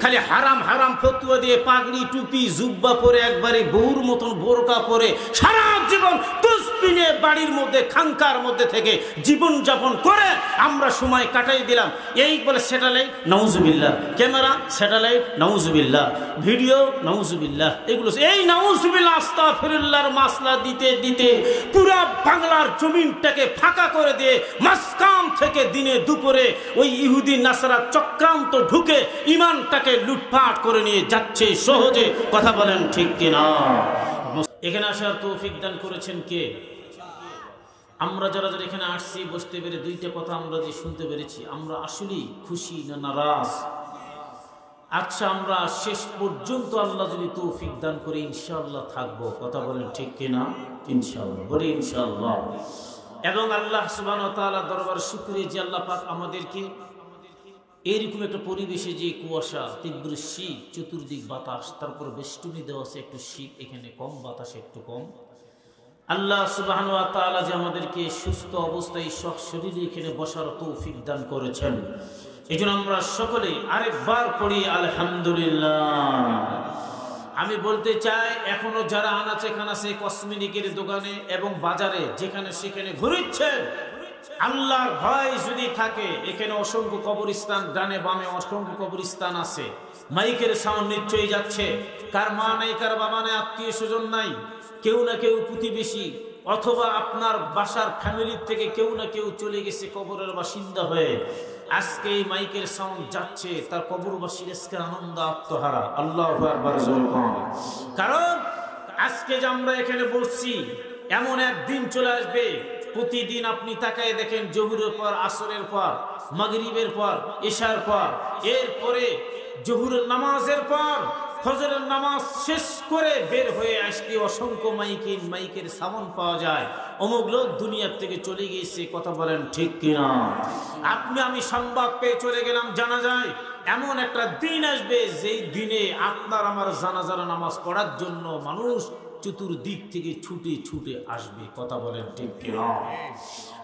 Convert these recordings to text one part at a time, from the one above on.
খালি হারাম হারাম ফতুয়া দিয়ে পাগড়ি টুপি জুব্বা পরে একবারে বউর মতন বোরকা পরে সারা জীবন তুসপিনে বাড়ির মধ্যে খাঙ্কার মধ্যে থেকে জীবন যাপন করে আমরা সময় কাটাই দিলাম। এই বলে স্যাটেলাইট নাউজুবিল্লাহ, ক্যামেরা স্যাটেলাইট নাউজুবিল্লাহ, ভিডিও নাউজুবিল্লাহ, এগুলো এই নাউজুবিল্লাহ আস্তাগফিরুল্লাহর মাসলা দিতে দিতে পুরা বাংলার জমিনটাকে ফাঁকা করে দিয়ে মাসকাম থেকে দিনে দুপুরে ওই ইহুদি নাসারা চক্রান্ত ঢুকে ইমানটাকে লুটপাট করে নিয়ে যাচ্ছে সহজে। কথা বলেন ঠিক কিনা? এখানে আসার তৌফিক দান করেছেন কে? আমরা যারা যারা এখানে আসছি বসতে পেরে দুইটা কথা আমরা যে শুনতে পেরেছি, আমরা আসলেই খুশি না নারাজ? আচ্ছা, আমরা শেষ পর্যন্ত আল্লাহ যদি তৌফিক দান করে ইনশাআল্লাহ থাকবো। কথা বলেন ঠিক কিনা? ইনশাআল্লাহ, বলি ইনশাআল্লাহ। এবং আল্লাহ সুবহানাহু ওয়া তাআলা দরবার শুকরিয়া যে আল্লাহ পাক আমাদেরকে এইরকম একটা পরিবেশে, যে কুয়াশা, তীব্র শীত, চতুর্দিক বাতাস, তারপর বেষ্টনী দেওয়া আছে, একটু শীত এখানে কম, বাতাস একটু কম। আল্লাহ সুবহানাহু ওয়া তাআলা যে আমাদেরকে সুস্থ অবস্থায় শরীরে এখানে বসার তৌফিক দান করেছেন, এই জন্য আমরা সকলে আরেকবার পড়ি আলহামদুলিল্লাহ। আমি বলতে চাই, এখনো যারা আনাচে কানাচে কসমেটিকের দোকানে এবং বাজারে যেখানে সেখানে ঘুরছেন, আল্লাহর ভয় যদি থাকে, এখানে অসংখ্য কবরস্থান, ডানে বামে অসংখ্য কবরস্থান আছে, মাইকের সাউন্ড নিশ্চয়ই যাচ্ছে। কার মা নাই, কার বাবা নাই, আত্মীয় স্বজন নাই, কেউ না কেউ প্রতিবেশী অথবা আপনার বাসার ফ্যামিলির থেকে কেউ না কেউ চলে গেছে কবরের বাসিন্দা হয়ে। আজকে এই মাইকের সাউন্ড যাচ্ছে, তার কবরবাসীর আজকে আনন্দ আত্মহারা। আল্লাহু আকবার। কারণ আজকে যে আমরা এখানে বসছি, এমন একদিন চলে আসবে, প্রতিদিন আপনি তাকায় দেখেন, জোহরের পর, আসরের পর, মাগরিবের পর, ইশার পর, এরপরে জোহরের নামাজের পর ফজরের নামাজ শেষ করে বের হয়ে আসতে অসংখ্য মাইকের সাউন্ড পাওয়া যায়। অমুক লোক দুনিয়ার থেকে চলে গিয়েছে। কথা বলেন ঠিক কিনা? আপনি আমি সংবাদ পেয়ে চলে গেলাম জানাজায়। এমন একটা দিন আসবে যেই দিনে আপনার আমার জানাজার নামাজ পড়ার জন্য মানুষ চতুর্দিক থেকে ছুটে ছুটে আসবে। কথা বলেন ঠিক কিনা?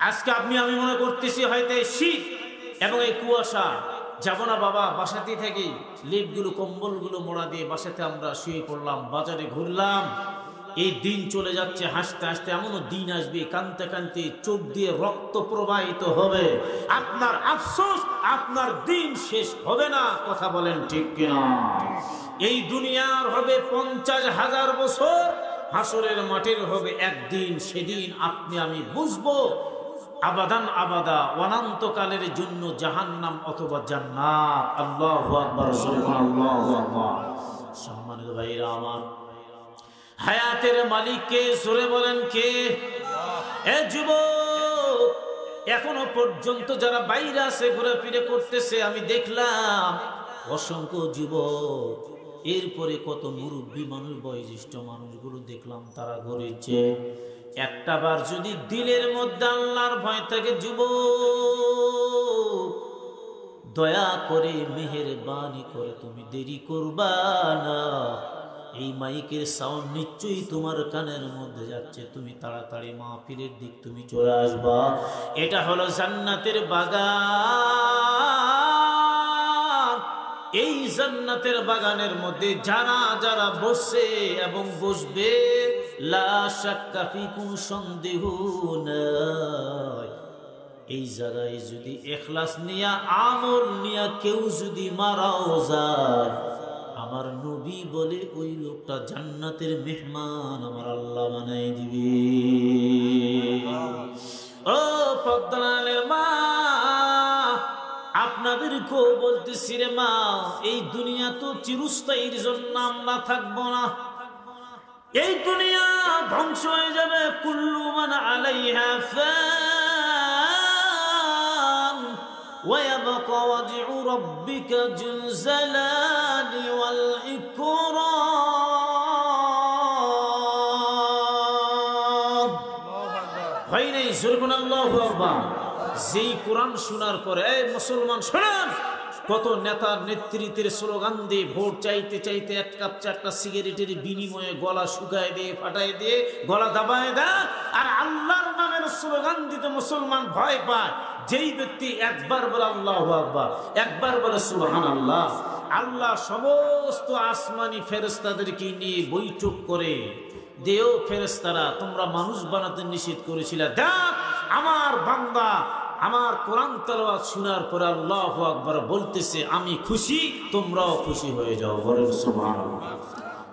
আজকে আপনি আমি মনে করতেছি হয়তো শীত এবং এই কুয়াশা, যাব না বাবা, বাসাতে থাকি, লেপগুলো কম্বলগুলো মোড়া দিয়ে বাসাতে আমরা শুয়ে পড়লাম, বাজারে ঘুরলাম। এই দিন চলে যাচ্ছে হাসতে হাসতে। এমনও দিন আসবে কানতে কানতে চোখ দিয়ে রক্ত প্রবাহিত হবে। আপনার আফসোস, আপনার দিন শেষ হবে না। কথা বলেন ঠিক কিনা? এই দুনিয়ার হবে 50,000 বছর, হাসরের মাঠের হবে একদিন। সেদিন আপনি আমি বুঝবো আবাদান আবাদা, অনন্তকালের জন্য জাহান্নাম অথবা জান্নাত। আল্লাহু আকবার, সুবহানাল্লাহু আকবার। সম্মানিত ভাইরা আমার, হায়াতের মালিক কে? জোরে বলেন কে? এ যুবক, এখনো পর্যন্ত যারা বাইরে আছে, ঘোরাফিরে করতেছে, আমি দেখলাম অসংখ্য যুবক। এরপরে কত মুরব্বী মানুষ, বয়োজ্যেষ্ঠ মানুষগুলো দেখলাম তারা ঘুরেছে। একটা বার যদি দিলের মধ্যে আল্লাহর ভয় থাকে, যুবক দয়া করে মেহেরবানি করে তুমি দেরি করবা না। এই মাইকের সাউন্ড নিশ্চয়ই তোমার কানের মধ্যে যাচ্ছে, তুমি তাড়াতাড়ি মাহফিলের দিক তুমি চলে আসবা। এটা হলো জান্নাতের বাগান। এই জান্নাতের বাগানের মধ্যে যারা যারা বসে এবং বসবে, লা শাক্কা ফি, কোনো সন্দেহ নাই, এই জায়গায় যদি ইখলাস নিয়া, আমল নিয়া কেউ যদি মারাও যায়, আমার নবী বলে ওই লোকটা জান্নাতের মেহমান আমার আল্লাহ বানাই দিবে। ও পদ্মালের মা, আপনাদেরকেও বলতেছি রে মা, এই দুনিয়া তো চিরস্থায়ীর জন্য আমরা থাকবো না। এই দুনিয়া ধ্বংস হয়ে যাবে। কুল্লু মান আলাইহা ফান ওয়া ইয়াবকা ওয়াজহু রাব্বিকা যুল জালালি ওয়াল ইকরাম। হয় নাই? সুবহানাল্লাহু আকবার। যেই কোরআন শোনার পরে, এই মুসলমান শোনেন, কত নেতা নেতৃত্বের স্লোগান দিয়ে ভোট চাইতে চাইতে এক কাপ চারটা সিগারেটের বিনিময়ে গলা শুকায় দিয়ে, ফাটাই দিয়ে, গলা দাবায় দেয়। আর আল্লাহর নামের স্লোগান দিতে মুসলমান ভয় পায়। যেই ব্যক্তি একবার বলে আল্লাহু আকবার, একবার বলে সুবহানাল্লাহ, আল্লাহ সমস্ত আসমানি ফেরেশতাদেরকে নিয়ে বৈঠক করে, দেও ফেরেশতারা তোমরা মানুষ বানাতে নিষেধ করেছিলে, দেখ আমার বান্দা আমার কোরআন তেলাওয়াত শোনার পরে আল্লাহু আকবার বলতেছে আমি খুশি, তোমরাও খুশি হয়ে যাও। বলেন সুবহানাল্লাহ।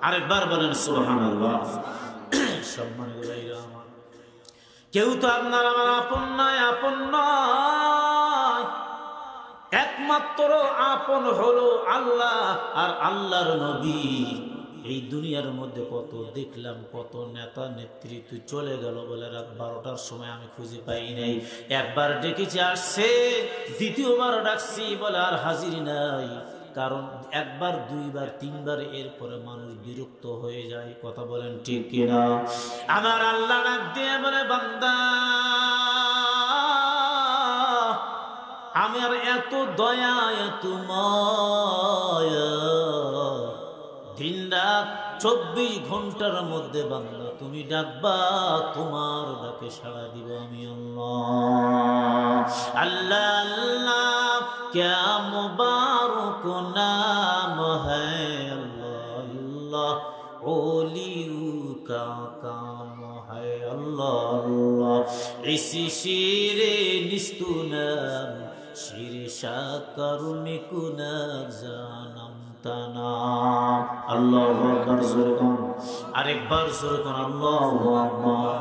আরেকবার বলেন সুবহানাল্লাহ। সম্মানিত ভাইরা আমার, কেউ তো আপনার আমার আপন নয়, আপন নয়, একমাত্র আপন হলো আল্লাহ আর আল্লাহর নবী। এই দুনিয়ার মধ্যে কত দেখলাম, কত নেতা নেতৃত্ব চলে গেল বলে রাত 12টার সময় আমি খুঁজে পাই নাই। একবার ডেকেছি আসছে, দ্বিতীয়বার ডাকছি বলে আর হাজির নাই। কারণ একবার দুইবার তিনবার এরপরে মানুষ বিরক্ত হয়ে যায়। কথা বলেন ঠিক কিনা? আমার আল্লাহ ডাক দিয়ে বলে বান্দা আমার এত দয়া এত মায়া, দিন রাত 24 ঘন্টার মধ্যে বান্দা তুমি ডাকবা, তোমার ডাকে সাড়া দিব আমি আল্লাহ। আল্লাহ আল্লাহ ক্যা মুবারক নাম হ্যায়, আল্লাহ আল্লাহ ওলিউ কা কাম হ্যায়, আল্লাহ আল্লাহ ইসি শিরে নিস্তুনাম শিরে শাকরুনি কুনাক জানাম তানাম। আল্লাহু আকবার জোরে কোন, আরেকবার জোরে কোন আল্লাহু আকবার।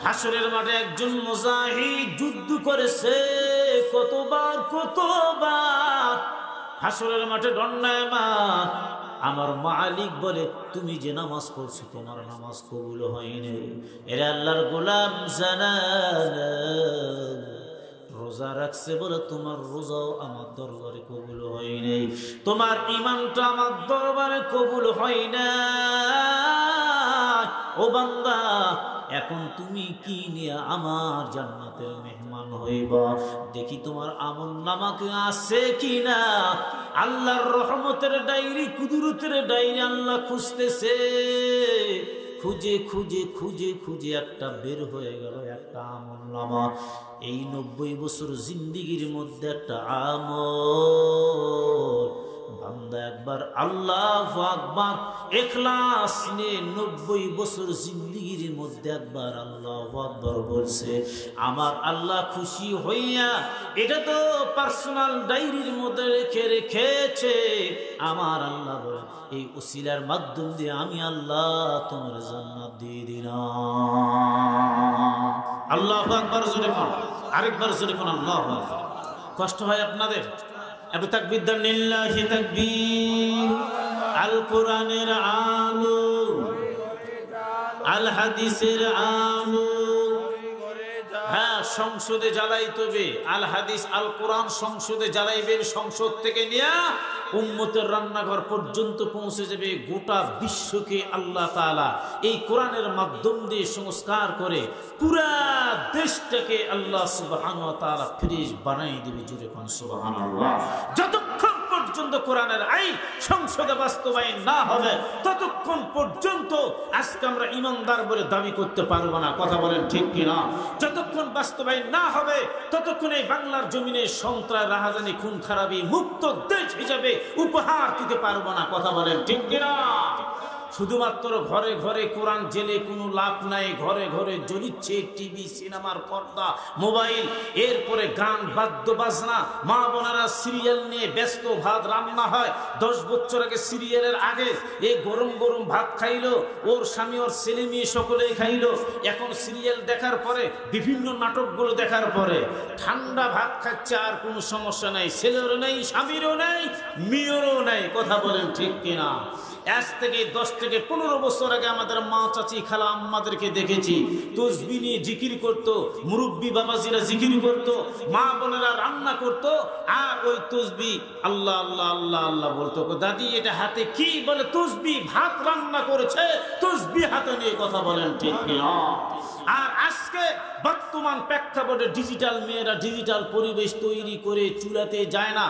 হাসরের মাঠে একজন মুজাহিদ যুদ্ধ করেছে কতবার কতবার, হাসরের মাঠে দণ্ডায়মান। আমার মালিক বলে তুমি যে নামাজ পড়ছো তোমার নামাজ কবুল হয়নি। এরা আল্লাহর গোলাম জানালা, রোজা রাখছে বলে তোমার রোজাও আমার দরবারে কবুল হয় নাই, তোমার ঈমানটা আমার দরবারে কবুল হয় না। ও বান্দা এখন তুমি কি নিয়ে আমার জান্নাতের মেহমান হইবা? দেখি তোমার আমল নামাকে আছে কিনা। আল্লাহর রহমতের ডায়েরি, কুদরতের ডায়েরি আল্লাহ খুঁজতেছে। খুঁজে খুঁজে খুঁজে খুঁজে একটা বের হয়ে গেল, একটা আমল নামা। এই 90 বছর জিন্দিগির মধ্যে একটা আমল। বান্দা একবার আল্লাহু আকবার ইখলাস নিয়ে 90 বছর জিন্দিগির মধ্যে একবার আল্লাহু আকবার বলছে, আমার আল্লাহ খুশি হইয়া এটা তো পার্সোনাল ডায়েরির মধ্যে রেখে রেখেছে। আমার আল্লাহ বলে এই উসিলার মাধ্যম দিয়ে আমি আল্লাহ তোমার জান্নাত দিয়ে দিলাম। আল্লাহু আকবার জোরে কোন, আরেকবার জোরে কোন আল্লাহু আকবার। কষ্ট হয় আপনাদের? একটু তাকবীর দেন, লিল্লাহি তাকবীর। আল কোরআনের আলো, আল হাদিসের আলো। হ্যাঁ, সংসদে জ্বালাইতে হবে। আল হাদিস আল কোরআন সংসদে জ্বালাইবেন, সংসদ থেকে নিয়ে উম্মতের রান্নাঘর পর্যন্ত পৌঁছে যাবে। গোটা বিশ্বকে আল্লাহ তাআলা এই কোরআনের মাধ্যম দিয়ে সংস্কার করে পুরা দেশটাকে আল্লাহ সুবহানাহু ওয়া তাআলা ফ্রেশ বানাই দিবে। জোরে কোন সুবহানাল্লাহ। যতক্ষণ পর্যন্ত কোরআনের আইন সংসদে বাস্তবায়ন না হবে ততক্ষণ পর্যন্ত আজকে আমরা ইমানদার বলে দাবি করতে পারবো না। কথা বলেন ঠিক কিনা? যতক্ষণ বাস্তবায়ন না হবে ততক্ষণ এই বাংলার জমিনে সন্ত্রাস, রাহাজানি, খুন খারাপি মুক্ত দেশ হিসাবে উপহার দিতে পারবো না। কথা বলেন ঠিক কিনা? শুধুমাত্র ঘরে ঘরে কোরআন জেলে কোনো লাভ নাই। ঘরে ঘরে জ্বলিচ্ছে টিভি, সিনেমার পর্দা, মোবাইল, এরপরে গান, বাদ্য বাজনা। মা বোনেরা সিরিয়াল নিয়ে ব্যস্ত, ভাত রান্না হয় 10 বছর আগে। সিরিয়ালের আগে এই গরম গরম ভাত খাইলো, ওর স্বামী ওর ছেলে মেয়ে সকলেই খাইলো। এখন সিরিয়াল দেখার পরে, বিভিন্ন নাটকগুলো দেখার পরে ঠান্ডা ভাত খাচ্ছে, আর কোনো সমস্যা নাই। ছেলেরও নেই, স্বামীরও নেই, মেয়েরও নেই। কথা বলেন ঠিক কিনা? আজ থেকে 10 থেকে 15 বছর আগে আমাদের মা, চাচি, খালা, আম্মাদেরকে দেখেছি তসবিহ নিয়ে জিকির করতো, মুরব্বী বাবাজিরা জিকির করতো, মা বোনেরা রান্না করতো, আর ওই তসবিহ আল্লাহ আল্লাহ আল্লাহ আল্লাহ বলতো। দাদি এটা হাতে কি? বলে তসবিহ, ভাত রান্না করেছে তসবিহ হাতে নিয়ে। কথা বলেন ঠিক কিনা? আর আজকে বর্তমান প্রেক্ষাপটে ডিজিটাল মেয়েরা ডিজিটাল পরিবেশ তৈরি করে চুলাতে যায় না।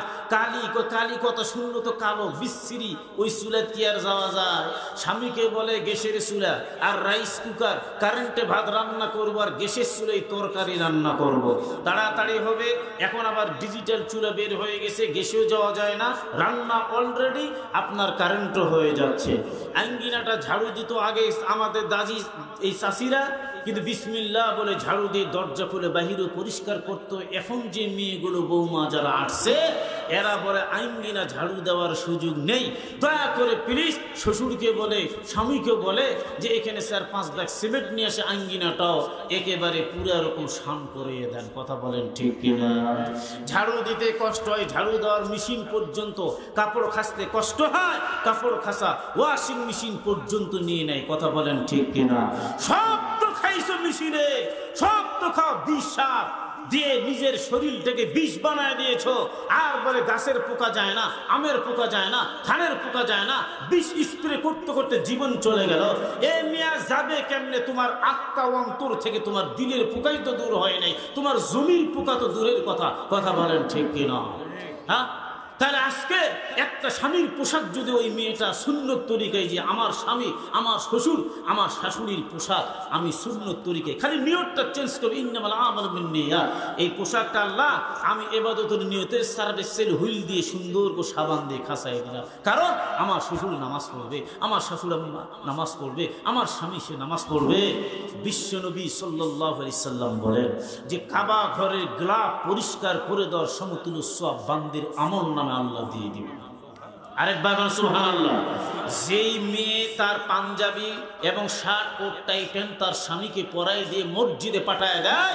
কালি কত শূন্য তো কালো বিশ্রী, ওই চুলাত কি আর যাওয়া যায়। স্বামীকে বলে গ্যাসের চুলা আর রাইস কুকার, কারেন্টে ভাত রান্না করবো আর গ্যাসের চুলায় তরকারি রান্না করব। তাড়াতাড়ি হবে। এখন আবার ডিজিটাল চুলা বের হয়ে গেছে, গ্যাসেও যাওয়া যায় না, রান্না অলরেডি আপনার কারেন্টও হয়ে যাচ্ছে। আঙ্গিনাটা ঝাড়ু দিত আগে আমাদের দাজি এই চাষিরা, কিন্তু বিসমিল্লাহ বলে ঝাড়ু দিয়ে দরজা খুলে বাহিরে পরিষ্কার করতো। এখন যে মেয়েগুলো বৌমা যারা আসছে এরা বলে আঙ্গিনা ঝাড়ু দেওয়ার সুযোগ নেই। দয়া করে প্লিজ শ্বশুরকে বলে স্বামীকে বলে যে এখানে 4-5 ব্যাগ সিমেন্ট নিয়ে আসে, আঙ্গিনাটাও একেবারে পুরো রকম শান করিয়ে দেন। কথা বলেন ঠিক কিনা? ঝাড়ু দিতে কষ্ট হয়, ঝাড়ু দেওয়ার মেশিন পর্যন্ত, কাপড় খাসতে কষ্ট হয়, কাপড় খাসা ওয়াশিং মেশিন পর্যন্ত নিয়ে নেয়। কথা বলেন ঠিক কিনা? সব তো খাইছো মেশিনে, সব তো খাও বিষ দিয়ে নিজের শরীরটাকে বিষ বানায় দিয়েছো। আর বলে গাছের পোকা যায় না, আমের পোকা যায় না, ধানের পোকা যায় না, বিষ স্প্রে করতে করতে জীবন চলে গেল। এ মিয়া যাবে কেমনে? তোমার আত্মা অন্তর থেকে তোমার দিলের পোকাই তো দূর হয় নাই, তোমার জমির পোকা তো দূরের কথা। কথা বলেন ঠিক কিনা? হ্যাঁ, তাহলে আজকে একটা স্বামীর পোশাক যদি ওই মেয়েটা সুন্নত তরিকায়, যে আমার স্বামী, আমার শ্বশুর, আমার শাশুড়ির পোশাক আমি সুন্নত তরিকায়, খালি নিয়তটা চেঞ্জ করবে, ইন্নামাল আমালু বিন্নিয়াত, এই পোশাকটা আল্লাহ আমি ইবাদতের নিয়তে সার্ভিসের হুইল দিয়ে সুন্দর করে সাবান দিয়ে খাসাই দিলাম, কারণ আমার শ্বশুর নামাজ পড়বে, আমার শাশুড়ি নামাজ পড়বে, আমার স্বামী সে নামাজ পড়বে। বিশ্বনবী সাল্লাল্লাহু আলাইহি সাল্লাম বলেন যে কাবা ঘরের গ্লাব পরিষ্কার করে দেওয়ার সমতুল্য সওয়াব বান্দির আমল নামে আল্লাহ দিয়ে দিবেন। আরেকবার সুবহানাল্লাহ। যেই মেয়ে তার পাঞ্জাবি এবং শার্ট কোট টাই প্যান্ট তার স্বামীকে পরাই দিয়ে মসজিদে পাঠায় দেয়,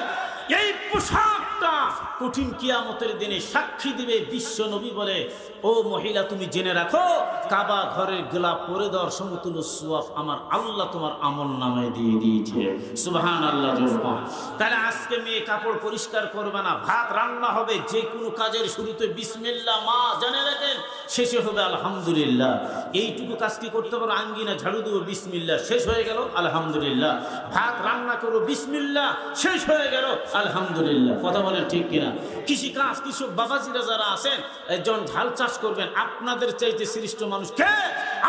এই পোশাকটা কঠিন কিয়ামতের দিনে সাক্ষী দিবে। বিশ্ব নবী বলে, ও মহিলা তুমি জেনে রাখো, কাবা ঘরের গোলাপ পরে দেওয়ার সমতুল্য সওয়াব আমার আল্লাহ তোমার আমল নামায় দিয়ে দিয়েছে। সুবহানাল্লাহ। তাহলে আজকে মেয়ে কাপড় পরিষ্কার করবে না, ভাত রান্না হবে, যে কোনো কাজের শুরুতে বিসমিল্লাহ মা জানে রাখেন, শেষে হবে আলহামদুলিল্লাহ। এইটুকু কাজ কি করতে পারো? আঙ্গিনা ঝাড়ু দেবো, বিসমিল্লাহ, শেষ হয়ে গেল আলহামদুলিল্লাহ। ভাত রান্না করো, বিসমিল্লাহ, শেষ হয়ে গেল আলহামদুলিল্লাহ। কথা বলেন ঠিক কিনা? কৃষি কাজ, কৃষক বাবাজিরা যারা আছেন, একজন ঝাল চাষ করবেন, আপনাদের চাইতে শ্রেষ্ঠ মানুষ কে?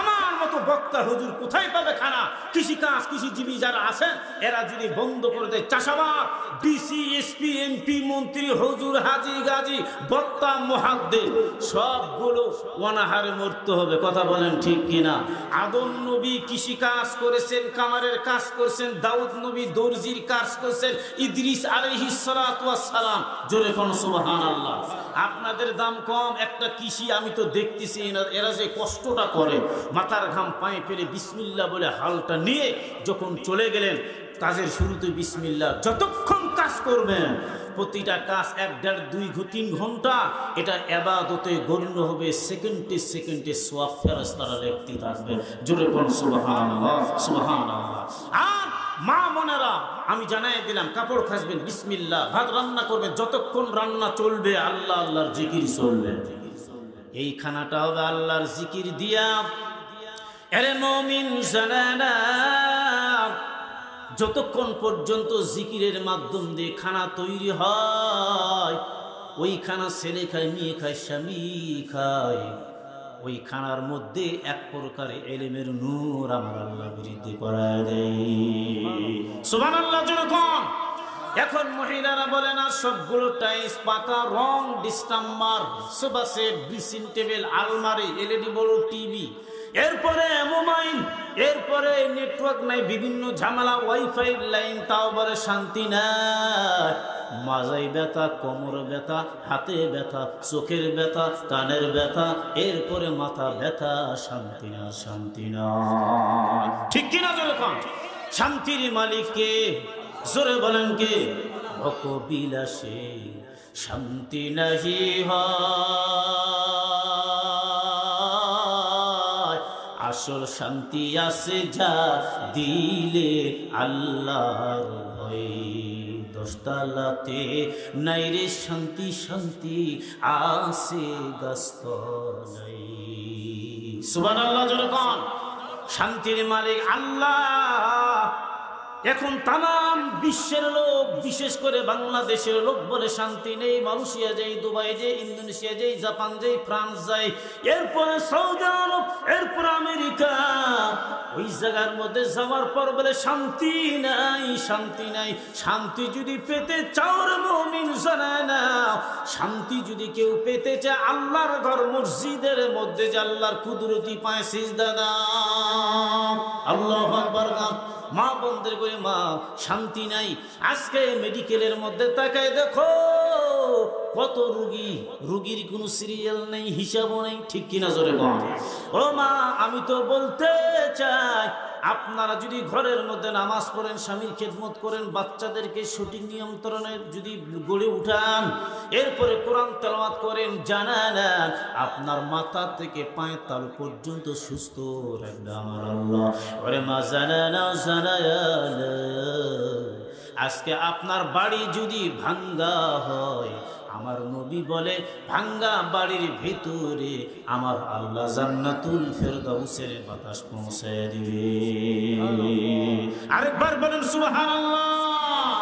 আমার মতো বক্তা হুজুর কোথায় পাবে খানা? কৃষি কাজ, কৃষিজীবী যারা আছেন এরা যদি বন্ধ করে দেয়, চাষাবাদ, ডিসি, এসপি, এমপি, মন্ত্রী, হুজুর, হাজি, গাজী, বক্তা, মুহাদ্দিস সবগুলো অনাহারে মরতে হবে। কথা বলেন ঠিক কিনা? আদম নবী কৃষি কাজ করেছেন, কামারের কাজ করেছেন, দাউদ নবী দর্জির কাজ করেছেন, ইদ্রিস আলাইহিস সালাতু ওয়াস সালাম। জোরে কোন সুবহানাল্লাহ। আপনাদের দাম কম, একটা কৃষি আমি তো দেখতেছি এরা যে কষ্টটা করে, মাথার ঘাম পায়ে ফেলে বিসমিল্লাহ বলে হালটা নিয়ে যখন চলে গেলেন, কাজের শুরুতে বিসমিল্লাহ, যতক্ষণ কাজ করবেন প্রতিটা কাজ 1, 1.5, 2, 3 ঘন্টা, এটা ইবাদতে গণ্য হবে। সেকেন্ডে সেকেন্ডে সওয়াব ফেরেশতারা লিখতে থাকবে। জোরে কোন সুবহানাল্লাহ, সুবহানাল্লাহ। আর মা বোনেরা আমি জানাই দিলাম, কাপড় খাসবেন বিসমিল্লাহ, ভাত রান্না করবেন, যতক্ষণ রান্না চলবে আল্লাহ আল্লাহর জিকির চলবে। এই খানাটা হবে আল্লাহর জিকির দিয়া। আরে মুমিন জানানা, যতক্ষণ পর্যন্ত জিকিরের মাধ্যম দিয়ে খানা তৈরি হয়, ওই খানা ছেলে খায়, মেয়ে খায়, স্বামী খায়, ওই খানার মধ্যে এক প্রকারে ইলমের নূর আমার আল্লাহ বৃদ্ধি করায় দেয়। সুবহানাল্লাহ। যখন এখন মহিলারা বলে না, সবগুলো টাইলস পাকা, রং, ডিস্টাম্বার, সোফা, ড্রেসিং টেবিল, আলমারি, এলইডি বড় টিভি, এরপরে মোবাইল, এরপরে নেটওয়ার্ক নাই, বিভিন্ন ঝামেলা, ওয়াইফাই লাইন, তাও বলে শান্তি নাই। মাজায় ব্যথা, কোমর ব্যথা, হাতে ব্যথা, চোখের ব্যথা, কানের ব্যথা, এরপরে মাথা ব্যথা, শান্তি না, শান্তি না। ঠিক কিনা? যখন শান্তির মালিক কে? জোরে বলেন কে? ভোগ বিলাসে শান্তি নাহি হয়, আসল শান্তি আছে যা দিলে আল্লাহর ভয়। 10 তলাতে নাই রে শান্তি, শান্তি আছে গাছতলায়। সুবহানাল্লাহ। যখন শান্তির মালিক আল্লাহ, এখন তাম বিশ্বের লোক, বিশেষ করে বাংলাদেশের লোক বলে শান্তি নেই। মালয়েশিয়া যাই, দুবাই যাই, ইন্দোনেশিয়া যাই, জাপান যাই, ফ্রান্স যাই, এরপরে সৌদি আরব, এরপরে আমেরিকা, ওই জায়গার মধ্যে যাওয়ার পর বলে শান্তি নাই, শান্তি নাই। শান্তি যদি পেতে চাও রে মুমিন জানায় না, শান্তি যদি কেউ পেতে চায় আল্লাহর ঘর মসজিদের মধ্যে যে আল্লাহর কুদরতি পায় সিজদা দাও। আল্লাহু আকবার। মা বন্ধের করে মা শান্তি নাই। আজকে মেডিকেলের মধ্যে তাকায় দেখো কত রোগী, রোগীর কোনো সিরিয়াল নেই, হিসাবও নেই, ঠিক কিনা জোরে বল। ও মা আমি তো বলতে চাই আপনারা যদি ঘরের মধ্যে নামাজ পড়েন, স্বামীর খেদমত করেন, বাচ্চাদেরকে সঠিক নিয়ন্ত্রণে যদি গড়ে উঠান, এরপরে কোরআন তেলাওয়াত করেন, জানান আপনার মাথা থেকে পায়ের তালু পর্যন্ত সুস্থ রাখবে আমার আল্লাহ। ওরে মা জানানা জানায়ানা, আজকে আপনার বাড়ি যদি ভাঙ্গা হয়, আমার নবী বলে ভাঙ্গা বাড়ির ভিতরে আমার আল্লাহ জান্নাতুল ফেরদাউসের বাতাস পৌঁছায় দিবে। আরেকবার বলেন সুবহানাল্লাহ।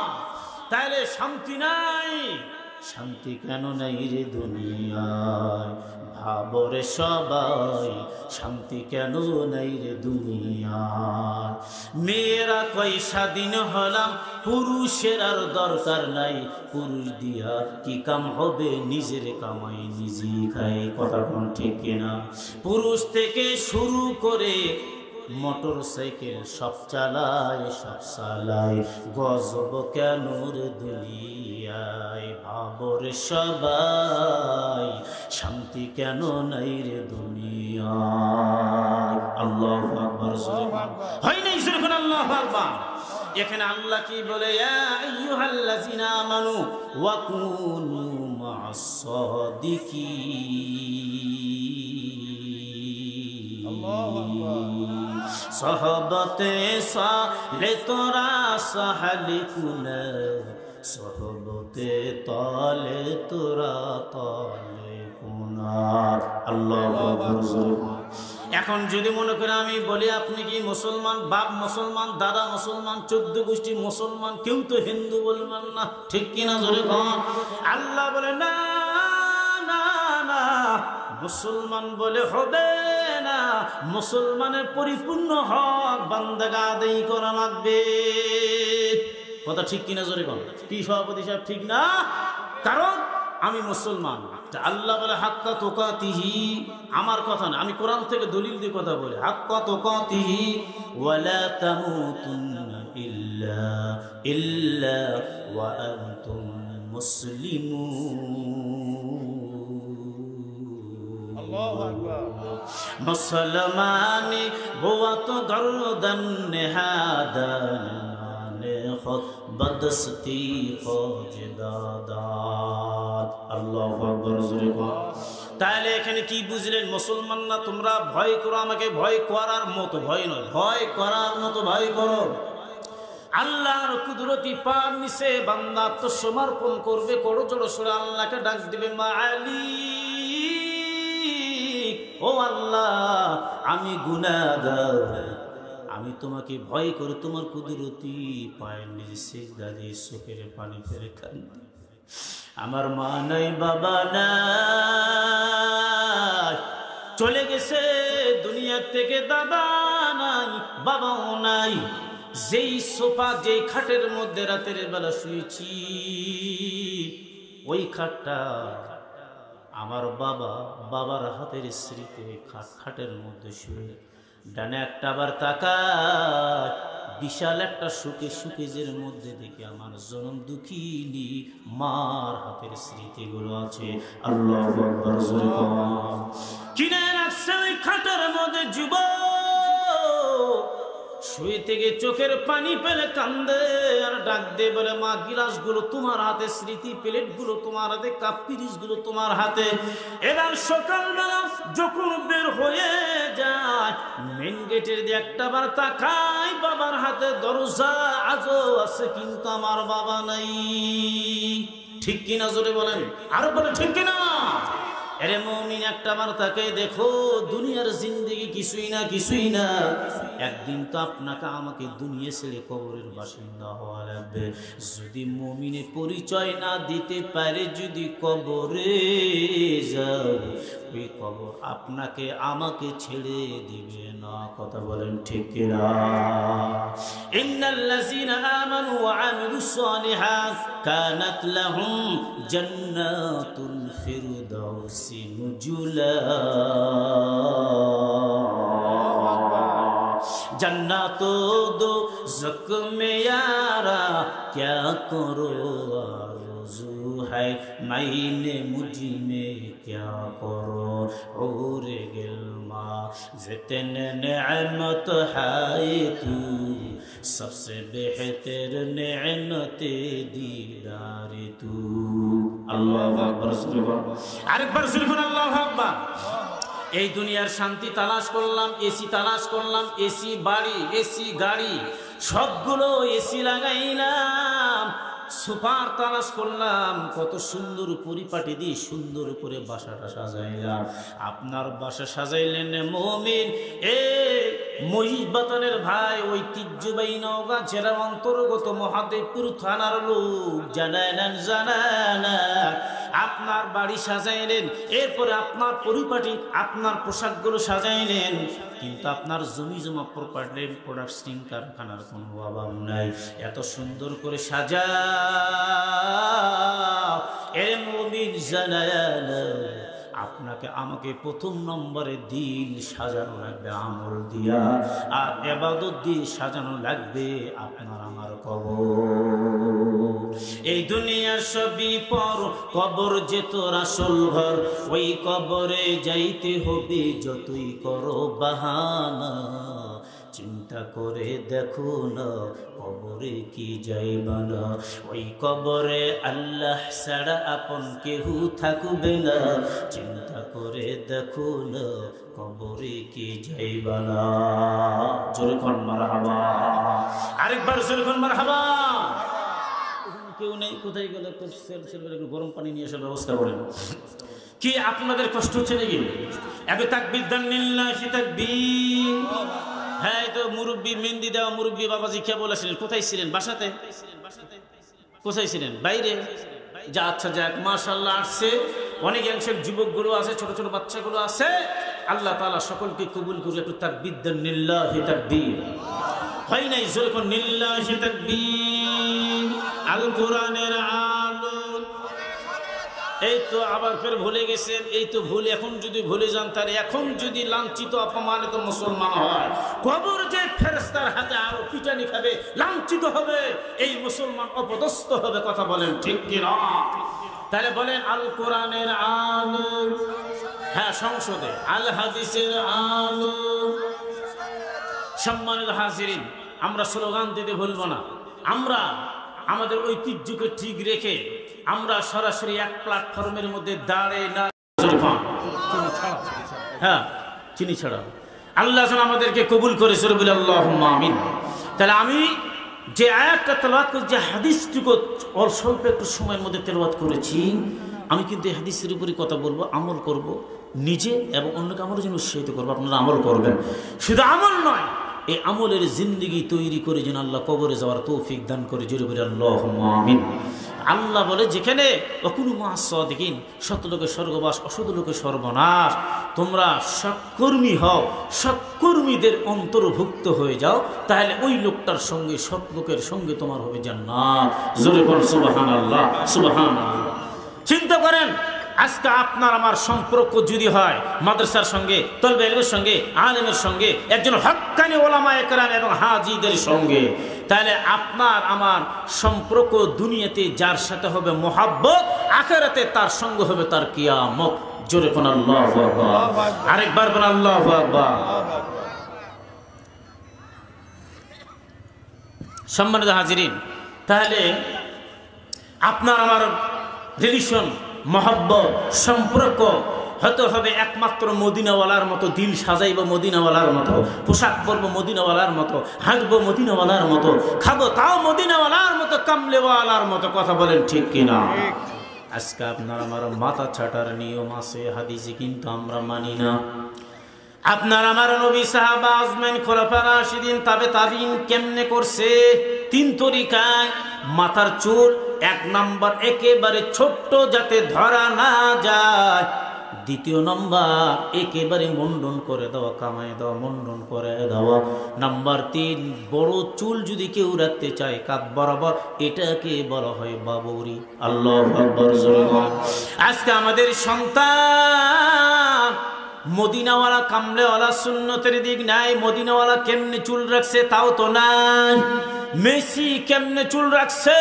তাহলে শান্তি নাই, শান্তি কেন নাই রে দুনিয়ায়, ভাবরে সবাই শান্তি কেন নাই রে দুনিয়ায়। মেয়েরা কই স্বাধীন হলাম, পুরুষের আর দরকার নাই, পুরুষ দিয়া কি কাম হবে, নিজের কামাই নিজেই খাই। কথা কোন ঠিক কিনা? পুরুষ থেকে শুরু করে মোটর সাইকেল সব চালায়, সব চালায়, গজব কেন রে দুনিয়ায়, ভাবরে সবাই শান্তি কেন নাই রে দুনিয়ায়। আল্লাহু আকবার। হয় নাই সুবহান আল্লাহু আকবার। এখানে আল্লাহ কি বলে, ইয়া আইয়ুহাল্লাযিনা আমানু ওয়া কুনু মা'আস সাদিকিন। আল্লাহু আকবার। সহবতে সালে তোরা সাহালি কুনা, সহবতে তালে তোরা তালে কুনা। আল্লাহু আকবার। এখন যদি মনে করেন আমি বলি আপনি কি মুসলমান, বাপ মুসলমান, দাদা মুসলমান, 14 গোষ্ঠী মুসলমান, কেউ তো হিন্দু বলবেন না, ঠিক কিনা জোরে কন। আল্লাহ বলে না না না, মুসলমান বলে হবে না, মুসলমানের পরিপূর্ণ হক বান্দাগা আদায় করা লাগবে। কথা ঠিক কিনা জোরে কন। কি সভাপতি সাহেব ঠিক না? কারণ আমি মুসলমান। আল্লাহ বলে হাক্কা তুকাতিহি, আমার কথা না, আমি কোরআন থেকে দলিল দিয়ে কথা বলি। হাক্কা তুকাতিহি ওয়ালা তামুতুন্না ইল্লা ইল্লা ওয়া আনতুম মুসলিমুন। আল্লাহু আকবার। মুসলমানি বোয়া তো গরদান নেহাদান নে খুদ বদস্তি ফৌজদাদাত। আল্লাহু আকবার। তাহলে এখানে কি বুঝলেন? মুসলমান না তোমরা ভয় করো আমাকে, ভয় করার মতো ভয় নয়, ভয় করার মতো ভয় করো। আল্লাহর কুদরতি পার নিচে বান্দা আত্মসমর্পণ করবে, করো জোড়ো সরে আল্লাহকে ডাক দিবে, মালিক ও আল্লাহ আমি গুনাহগার, আমি তোমাকে ভয় করে তোমার কুদরতি পায়ের নিচে সিজদা দিয়ে চোখের পানি ফেলে কাঁদি। আমার মা নাই, বাবা নাই, চলে গেছে দুনিয়া থেকে, দাদা নাই, বাবাও নাই। যেই সোফা, যেই খাটের মধ্যে রাতের বেলা শুয়েছি, ওই খাটটা আমার বাবার হাতের স্মৃতি। খাটের মধ্যে শুয়ে ডানে একটা আবার তাকায়, বিশাল একটা সুকেজের মধ্যে দেখে আমার জনম দুঃখিনী মার হাতের স্মৃতিগুলো আছে। আল্লাহু আকবার। কিনে রাখছে ওই খাটের মধ্যে যুবক, শুয়ে থেকে চোখের পানি পেলে কান্দে আর ডাক দে বলে, মা গিলাসগুলো তোমার হাতে, স্মৃতি প্লেটগুলো তোমার হাতে, কাপ পিরিচগুলো তোমার হাতে। এবার সকালবেলা যখন বের হয়ে যায়, মেন গেটের দিয়ে একটা বার তাকাই, বাবার হাতে দরজা আজও আছে, কিন্তু আমার বাবা নাই। ঠিক কিনা জোরে বলেন, আরো বলে ঠিক কিনা। আরে মুমিন একটা বার তাকে দেখো, দুনিয়ার জিন্দেগি কি কিছুই না, একদিন তো আপনাকে আমাকে দুনিয়া ছেড়ে কবরের বাসিন্দা হওয়া লাগবে। যদি মুমিনে পরিচয় না দিতে পারে, যদি কবরে যাও, ওই কবর আপনাকে আমাকে ছেড়ে দিবে না। কথা বলেন ঠিক কিনা? ইন্নাল্লাযীনা আমানু ওয়া আমিলুস সালিহাত কানাত লাহুম জান্নাতুল ফিরদাউসি নুজুলা। जन्नतो दो ज़ख्म यारा क्या करो आरज़ू है मैंने मुझ में क्या करो और गिल्मा जितने नेमत है तू सबसे बेहतर नेमते दीदार तू। अल्लाहु अकबर। আরেকবার সুবহান আল্লাহু আকবার। এই দুনিয়ার শান্তি তালাশ করলাম, এসি তালাশ করলাম, এসি বাড়ি, এসি গাড়ি, সবগুলো এসি লাগাইলাম, সুপার তালাশ করলাম, কত সুন্দর পরিপাটি দিয়ে সুন্দর করে বাসাটা সাজাইলাম। আপনার বাসা সাজাইলেন মুমিন। এ মহিষবাতানের ভাই, ঐতিহ্যবাহী নওগাঁ জেলার অন্তর্গত মহাদেবপুর থানার লোক, জানালেন আপনার বাড়ি সাজাইলেন, এরপরে আপনার পরিপাটি আপনার পোশাকগুলো সাজাইলেন, কিন্তু আপনার জমি জমা প্রপার্টি প্রোডাক্টিং কারখানার কোনো অভাব নাই। এত সুন্দর করে সাজা এ মুমিন জানালা, আপনাকে আমাকে প্রথম নম্বরে দিল সাজানো লাগবে আমল দিয়া, আর ইবাদত দিয়ে সাজানো লাগবে আপনার আমার কবর। এই দুনিয়ার সবই পর, কবর যে তোর আসল ঘর, ওই কবরে যাইতে হবে যতই করো বাহানা। চিন্তা করে দেখো না কবরে কি যাইবা না, ওই কবরে আল্লাহ ছাড়া আপন কেউ থাকবে না। চিন্তা করে দেখো না কবরে কি যাইবা না। জোরে কোন মারহাবা, আরেকবার জোরে কোন মারহাবা। কেউ নেই, কোথায় গেলে গরম পানি নিয়ে আসার ব্যবস্থা করেন। কি আপনাদের কষ্ট হচ্ছে নাকি? এবে তাকবীর দেন, লিল্লাহি তাকবীর। হ্যাঁ, তো মুরব্বী মেহেন্দি দেওয়া মুরব্বী বাবাজি কে বলেছিলেন? কোথায় ছিলেন? বাসাতে? কোথায় ছিলেন? বাইরে? যা, আচ্ছা যাক, মাশাআল্লাহ। আসছে অনেকাংশের যুবকগুলো আছে, ছোট ছোট বাচ্চাগুলো আছে। আল্লাহ তাআলা সকলকে কবুল করে। একটু তাকবীর দেন, লিল্লাহি তাকবীর। হয় নাই? জোরে কোন লিল্লাহি তাকবীর। আল কোরআনের আলো। এই তো আবার ফের ভুলে গেছেন। এই তো ভুল, এখন যদি ভুলে যান, তার এখন যদি লাঞ্ছিত অপমানিত মুসলমান হয়, কবর যে ফেরেশতার হাতে আরো পিটানি খাবে, লাঞ্ছিত হবে, এই মুসলমান অপদস্থ হবে। কথা বলেন ঠিক কি না? তাহলে বলেন আল কোরআনের আলো, হ্যাঁ সংসদে আল হাদিসের আলো। সম্মানিত হাজিরিন, আমরা স্লোগান দিতে ভুলবো না। আমরা আমাদের ঐতিহ্যকে ঠিক রেখে আমরা সরাসরি এক প্ল্যাটফর্মের মধ্যে দাঁড়িয়ে না, হ্যাঁ চিনি ছাড়া, আল্লাহ যেন আমাদেরকে কবুল করে। বলে আল্লাহুম্মা আমিন। তাহলে আমি যে আয়াতটা তেলাওয়াত করেছি, যে হাদিসটুকু অল্প একটু সময়ের মধ্যে তেলাওয়াত করেছি, আমি কিন্তু এই হাদিসের উপরে কথা বলবো, আমল করব নিজে এবং অন্যকে আমলের জন্য উৎসাহিত করবো। আপনারা আমল করবেন, শুধু আমল নয়, এই আমলের জিন্দেগি তৈরি করে যেন আল্লাহ কবরে যাওয়ার তৌফিক দান করে। জোরে বলে আল্লাহুম্মা আমিন। আল্লাহ বলে, যেখানে ওয়াকুনু মা'আস সাদিকিন, সৎ লোকের স্বর্গবাস, অসৎ লোকের সর্বনাশ। তোমরা সৎকর্মী হও, সৎকর্মীদের অন্তর্ভুক্ত হয়ে যাও, তাহলে ওই লোকটার সঙ্গে, সৎ লোকের সঙ্গে তোমার হবে জান্নাত। জোরে বল সুবহানাল্লাহ, সুবহানাল্লাহ। চিন্তা করেন, আজকে আপনার আমার সম্পর্ক যদি হয় মাদ্রাসার সঙ্গে, তলবে ইলমের সঙ্গে, আলেমের সঙ্গে, একজন হক্কানি ওলামায়ে কেরাম এবং হাজীদের সঙ্গে, তাহলে আপনার আমার সম্পর্ক দুনিয়াতে যার সাথে হবে মোহাব্বত, আখিরাতে তার সঙ্গে হবে তার কিয়ামত। জোরে কোন আল্লাহু আকবার, আরেকবার কোন আল্লাহু আকবার। সম্মানিত হাজিরিন, তাহলে আপনার আমার রিলেশন, মহব্বত, সম্পর্ক হতে হবে একমাত্র মদিনাওয়ালার মতো। দিল সাজাইব মদিনাওয়ালার মতো, পোশাক পরবো মদিনাওয়ালার মতো, হাঁটবো মদিনাওয়ালার মতো, খাবো তাও মদিনাওয়ালার মতো, কামলেওয়ালার মতো। কথা বলেন ঠিক কিনা? আজকে আপনার আমার মাথা ছাটার নিয়ম আছে হাদিসে, কিন্তু আমরা মানি না। আপনার আমার নবী, সাহাবা, আজমাইন, খোলাফা রাশিদিন, তাবে তাবিন কেমনে করছে? 3 তরিকায়। মাথার চুল 1 নাম্বার একেবারে ছোট্ট, যাতে ধরা না যায়। 2 নম্বর একেবারে মুন্ডন করে দেওয়া, কামায় দেওয়া, মুন্ডন করে দেওয়া। নাম্বার 3, বড় চুল যদি কেউ রাখতে চায় কাঁধ বরাবর, এটাকে বলা হয় বাবরি। আল্লাহু আকবার। আজকে আমাদের সন্তান মদিনাওয়ালা, কামলেওয়ালা, সুন্নতের দিক নাই। মদিনাওয়ালা কেমনে চুল রাখছে তাও তো নাই। মেসি কেমনে চুল রাখছে,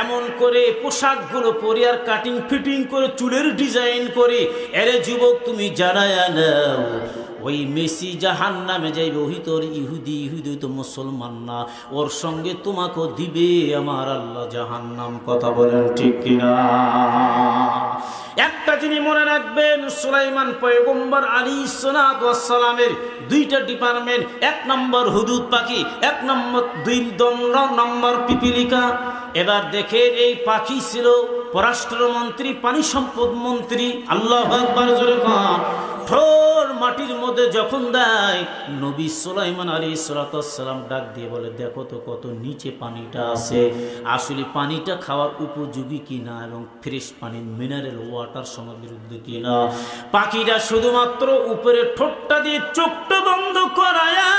এমন করে পোশাকগুলো পরে আর কাটিং ফিটিং করে চুলের ডিজাইন করে। এরে যুবক, তুমি জানায় নাও, ওই মেসি জাহান্নামে যাইবে। ওই তোর ইহুদি, ইহুদি তো মুসলমান না, ওর সঙ্গে তোমাকেও দিবে আমার আল্লাহ জাহান্নাম। কথা বলেন ঠিক কিনা? একটা জিনিস মনে রাখবেন, সুলাইমান পয়গম্বর আলাইহিস সালাতু ওয়াস সালামের 2টা ডিপার্টমেন্ট। 1 নম্বর হুদুদ পাখি, 2 নম্বর পিপিলিকা। এবার দেখেন, এই পাখি ছিল পররাষ্ট্রমন্ত্রী, পানি সম্পদ মন্ত্রী। আল্লাহু আকবার জোরে কোন। ঠোর মাটির মধ্যে যখন দেয়, নবী সুলাইমান আলাইহিস সালাতু ওয়াস সালাম ডাক দিয়ে বলে, দেখো তো কত নিচে পানিটা আছে, আসলে পানিটা খাওয়ার উপযোগী কিনা এবং ফ্রেশ পানি, মিনারেল ওয়াটার সমৃদ্ধ কিনা। পাখিটা শুধুমাত্র উপরে ঠোঁটটা দিয়ে চোখটা বন্ধ করায়া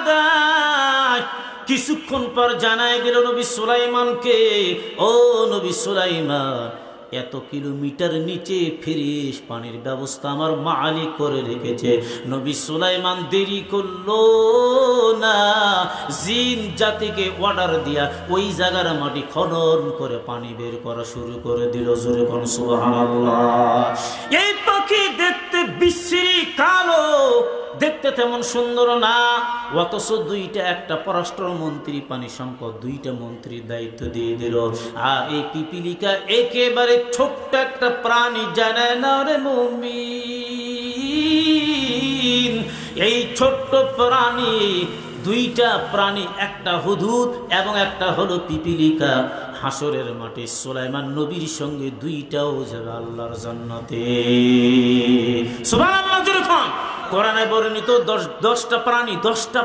দেয়। কিছুক্ষণ পর জানায় দিল নবী সুলাইমানকে, ও নবী সুলাইমান, এত কিলোমিটার নিচে ফ্রেশ পানির ব্যবস্থা আমার মালিক করে রেখেছে। নবী সুলাইমান দেরি করলো না, জিন জাতিকে অর্ডার দিয়া ওই জায়গার মাটি খনন করে পানি বের করা শুরু করে দিল। জোরে কোন সুবহানাল্লাহ। এই পাখি দেখতে বিশ্রী কালো, দেখতে তেমন সুন্দর না, অথচ 2টা, একটা পররাষ্ট্রমন্ত্রী, পানি সম্পদ, 2টা মন্ত্রীর দায়িত্ব দিয়ে দিল। আর এই পিপিলিকা একেবারে ছোট্ট একটা প্রাণী, জানে না রে মুমিন। এই ছোট্ট প্রাণী, 2টা প্রাণী, একটা হুদুদ এবং একটা হলো পিপিলিকা। হাসরের মাঠে সুলাইমান নবীর সঙ্গে 2টাও যাবে আল্লাহর জান্নাতে। সুবহানাল্লাহ। কোরআনে বর্ণিত 10টা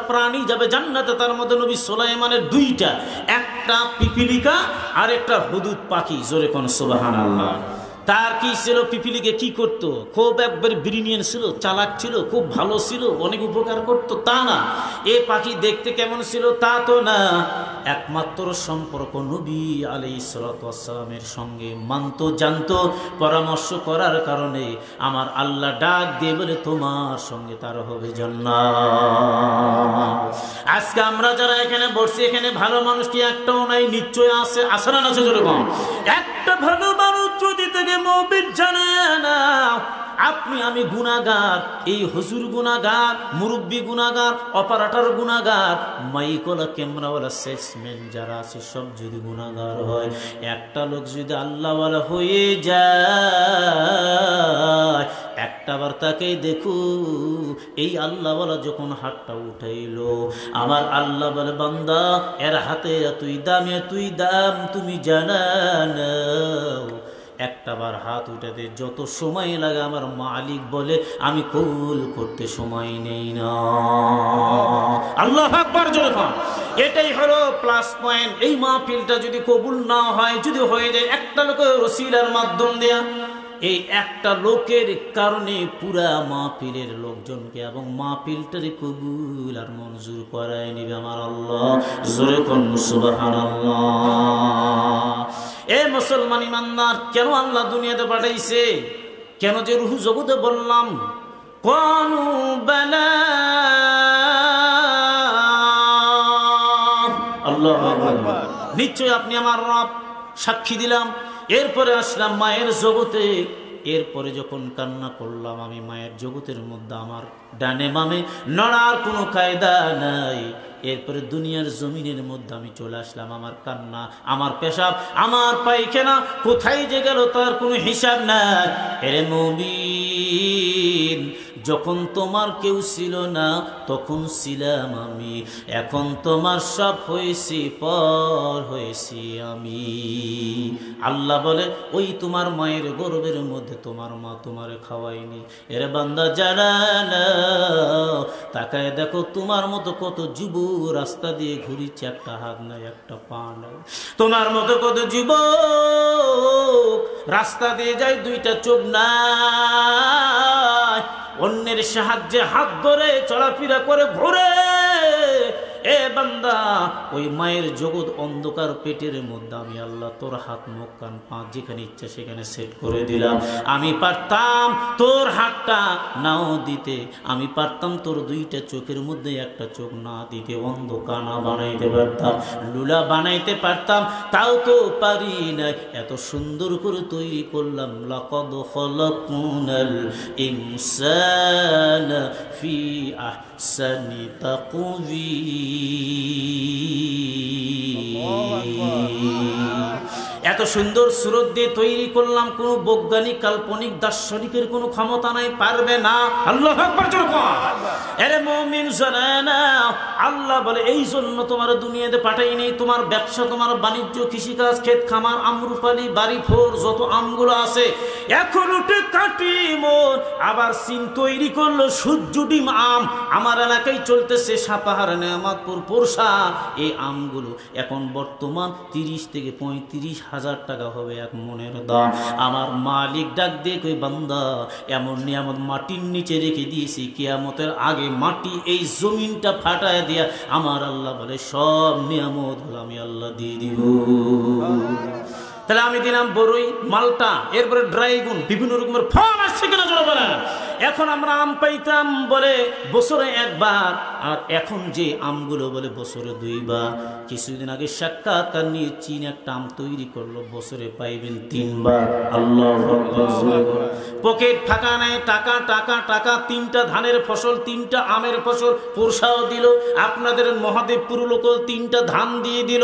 প্রাণী যাবে জান্নাতে। তার মধ্যে নবী সুলাইমানের 2টা, একটা পিপিলিকা আর একটা হুদুদ পাখি। জোরে কোন সুবহানাল্লাহ। তার কি ছিল? পিপিলিকে কি করতো? খুব একবার ব্রিলিয়ান্ট ছিল, চালাক ছিল, খুব ভালো ছিল, অনেক উপকার করতো তা না। এ পাখি দেখতে কেমন ছিল তা তো না, একমাত্র সম্পর্ক নবী আলাইহিস সালাতু ওয়াস সালামের সঙ্গে মানতো, জানতো। পরামর্শ করার কারণে আমার আল্লাহ ডাক দিয়ে বলে, তোমার সঙ্গে তার হবে জান্নাত। আজকে আমরা যারা এখানে বসছি, এখানে ভালো মানুষ কি একটাও নাই? নিশ্চয় আছে। আছে না? আছে। যেরকম একটা ভালো মানুষ যদি থেকে মুমিন জানে না, আপনি আমি গুনাহগার, এই হুজুর গুনাহগার, মুরব্বী গুনাহগার, অপারেটর গুনাহগার, মাইকওয়ালা, ক্যামেরাওয়ালা, সেলসম্যান যারা আছে সব যদি গুনাহগার হয়, একটা লোক যদি আল্লাহওয়ালা হয়ে যায়, একটাবার তাকে দেখো, এই আল্লাহওয়ালা যখন হাতটা উঠাইলো, আমার আল্লাহ বলে, বান্দা, এর হাতে এতই দাম তুমি জানা না। একটাবার হাত উঠাতে যত সময় লাগে আমার মালিক বলে আমি কবুল করতে সময় নেই না। আল্লাহু আকবার জোরে বল। এটাই হলো প্লাস পয়েন্ট। এই মাহফিলটা যদি কবুল না হয়, যদি হয়ে যায় একটা লোকের ওসিলার মাধ্যম দেয়া, এই একটা লোকের কারণে পুরা মাহফিলের লোকজনকে এবং মাহফিলটারে কবুল আর মঞ্জুর করায় নিবে আমার আল্লাহ। জোরে কোন সুবহানাল্লাহ। এ মুসলমান ইমানদার, কেন আল্লাহ দুনিয়াতে পাঠাইছে? কেন যে রূহ জগতে বললাম, ক্বালু বালা, আল্লাহু আকবার, নিশ্চয় আপনি আমার রব, সাক্ষী দিলাম। এরপরে আসলাম মায়ের জগতে। এরপরে যখন কান্না করলাম, আমি মায়ের জগতের মধ্যে আমার ডানে বামে নড়ার কোনো কায়দা নাই। এরপরে দুনিয়ার জমিনের মধ্যে আমি চলে আসলাম। আমার কান্না, আমার পেশাব, আমার পায়খানা কোথায় যে গেল তার কোনো হিসাব নাই। এরে মুমিন, যখন তোমার কেউ ছিল না তখন ছিলাম আমি, এখন তোমার সব হয়েছি, পর হয়েছি আমি। আল্লাহ বলে ওই তোমার মায়ের গর্ভের মধ্যে তোমার মা তোমারে খাওয়ায়নি। এর বান্দা জানা না, তাকায় দেখো তোমার মতো কত যুব রাস্তা দিয়ে ঘুরিচ্ছে, একটা হাত নাই একটা পা নাই। তোমার মতো কত যুব রাস্তা দিয়ে যায়, দুইটা চোখ নাই, অন্যের সাহায্যে হাত ধরে চলাফেরা করে ঘুরে। এ বান্দা, ওই মায়ের জগৎ অন্ধকার পেটের মধ্যে আমি আল্লাহ তোর হাত মুখ কান পা যেখানে ইচ্ছা সেখানে সেট করে দিলাম। আমি পারতাম তোর হাতটা নাও দিতে, আমি পারতাম তোর দুইটা চোখের মধ্যে একটা চোখ না দিতে, অন্ধ কানা বানাইতে পারতাম, লুলা বানাইতে পারতাম, তাও তো পারি না। এত সুন্দর করে তৈরি করলাম। লাকাদ খালাকনাল ইনসানা ফি আহসানি তাকওয়িম। এত সুন্দর সুরত দিয়ে তৈরি করলাম, কোন বৈজ্ঞানিক কাল্পনিক দার্শনিকের কোনো ক্ষমতা নাই, পারবে না। আল্লাহু আকবার। আরে মুমিন জানা, আল্লাহ বলে এই জন্য তোমার দুনিয়াতে পাঠাইনি। তোমার ব্যবসা, তোমার বাণিজ্য, কৃষিকাজ, ক্ষেত খামার, আমরুপালি, বাড়ি ফোর যত আমগুলো আছে এখন উঠে কাটি মন। আবার সিন তৈরি করলো সূর্য ডিম আম, আমার এলাকায় চলতেছে সাপাহার, নেয়ামতপুর, পোরশা। এই আমগুলো এখন বর্তমান 30 থেকে 35,000 টাকা হবে এক মনের দাম। আমার মালিক ডাক দিয়ে কই, বান্দা এমন নিয়ামত মাটির নিচে রেখে দিয়েছি, কিয়ামতের আগে মাটি এই জমিনটা ফাটায় দিয়া আমার আল্লাহ বলে সব নিয়ামত হলো আমি আল্লাহ দিয়ে দিব। তাহলে আমি দিলাম বড়ই, মালটা, এরপরে ড্রাইগুন, বিভিন্ন রকমের ফল আসছে কিনা জোরে বলেন। এখন আমরা আম পাইতাম বলে বছরে একবার, আর এখন যে আমগুলো বলে বছরে 2 বার। কিছুদিন আগে সাক্ষাৎকার নিয়ে চীন একটা আম তৈরি করলো, বছরে পাইবেন 3 বার। আল্লাহু আকবার। পকেট ফাঁকা নেই, টাকা টাকা টাকা। 3টা ধানের ফসল, 3টা আমের ফসল, পোরশাও দিল, আপনাদের মহাদেবপুর লোক 3টা ধান দিয়ে দিল।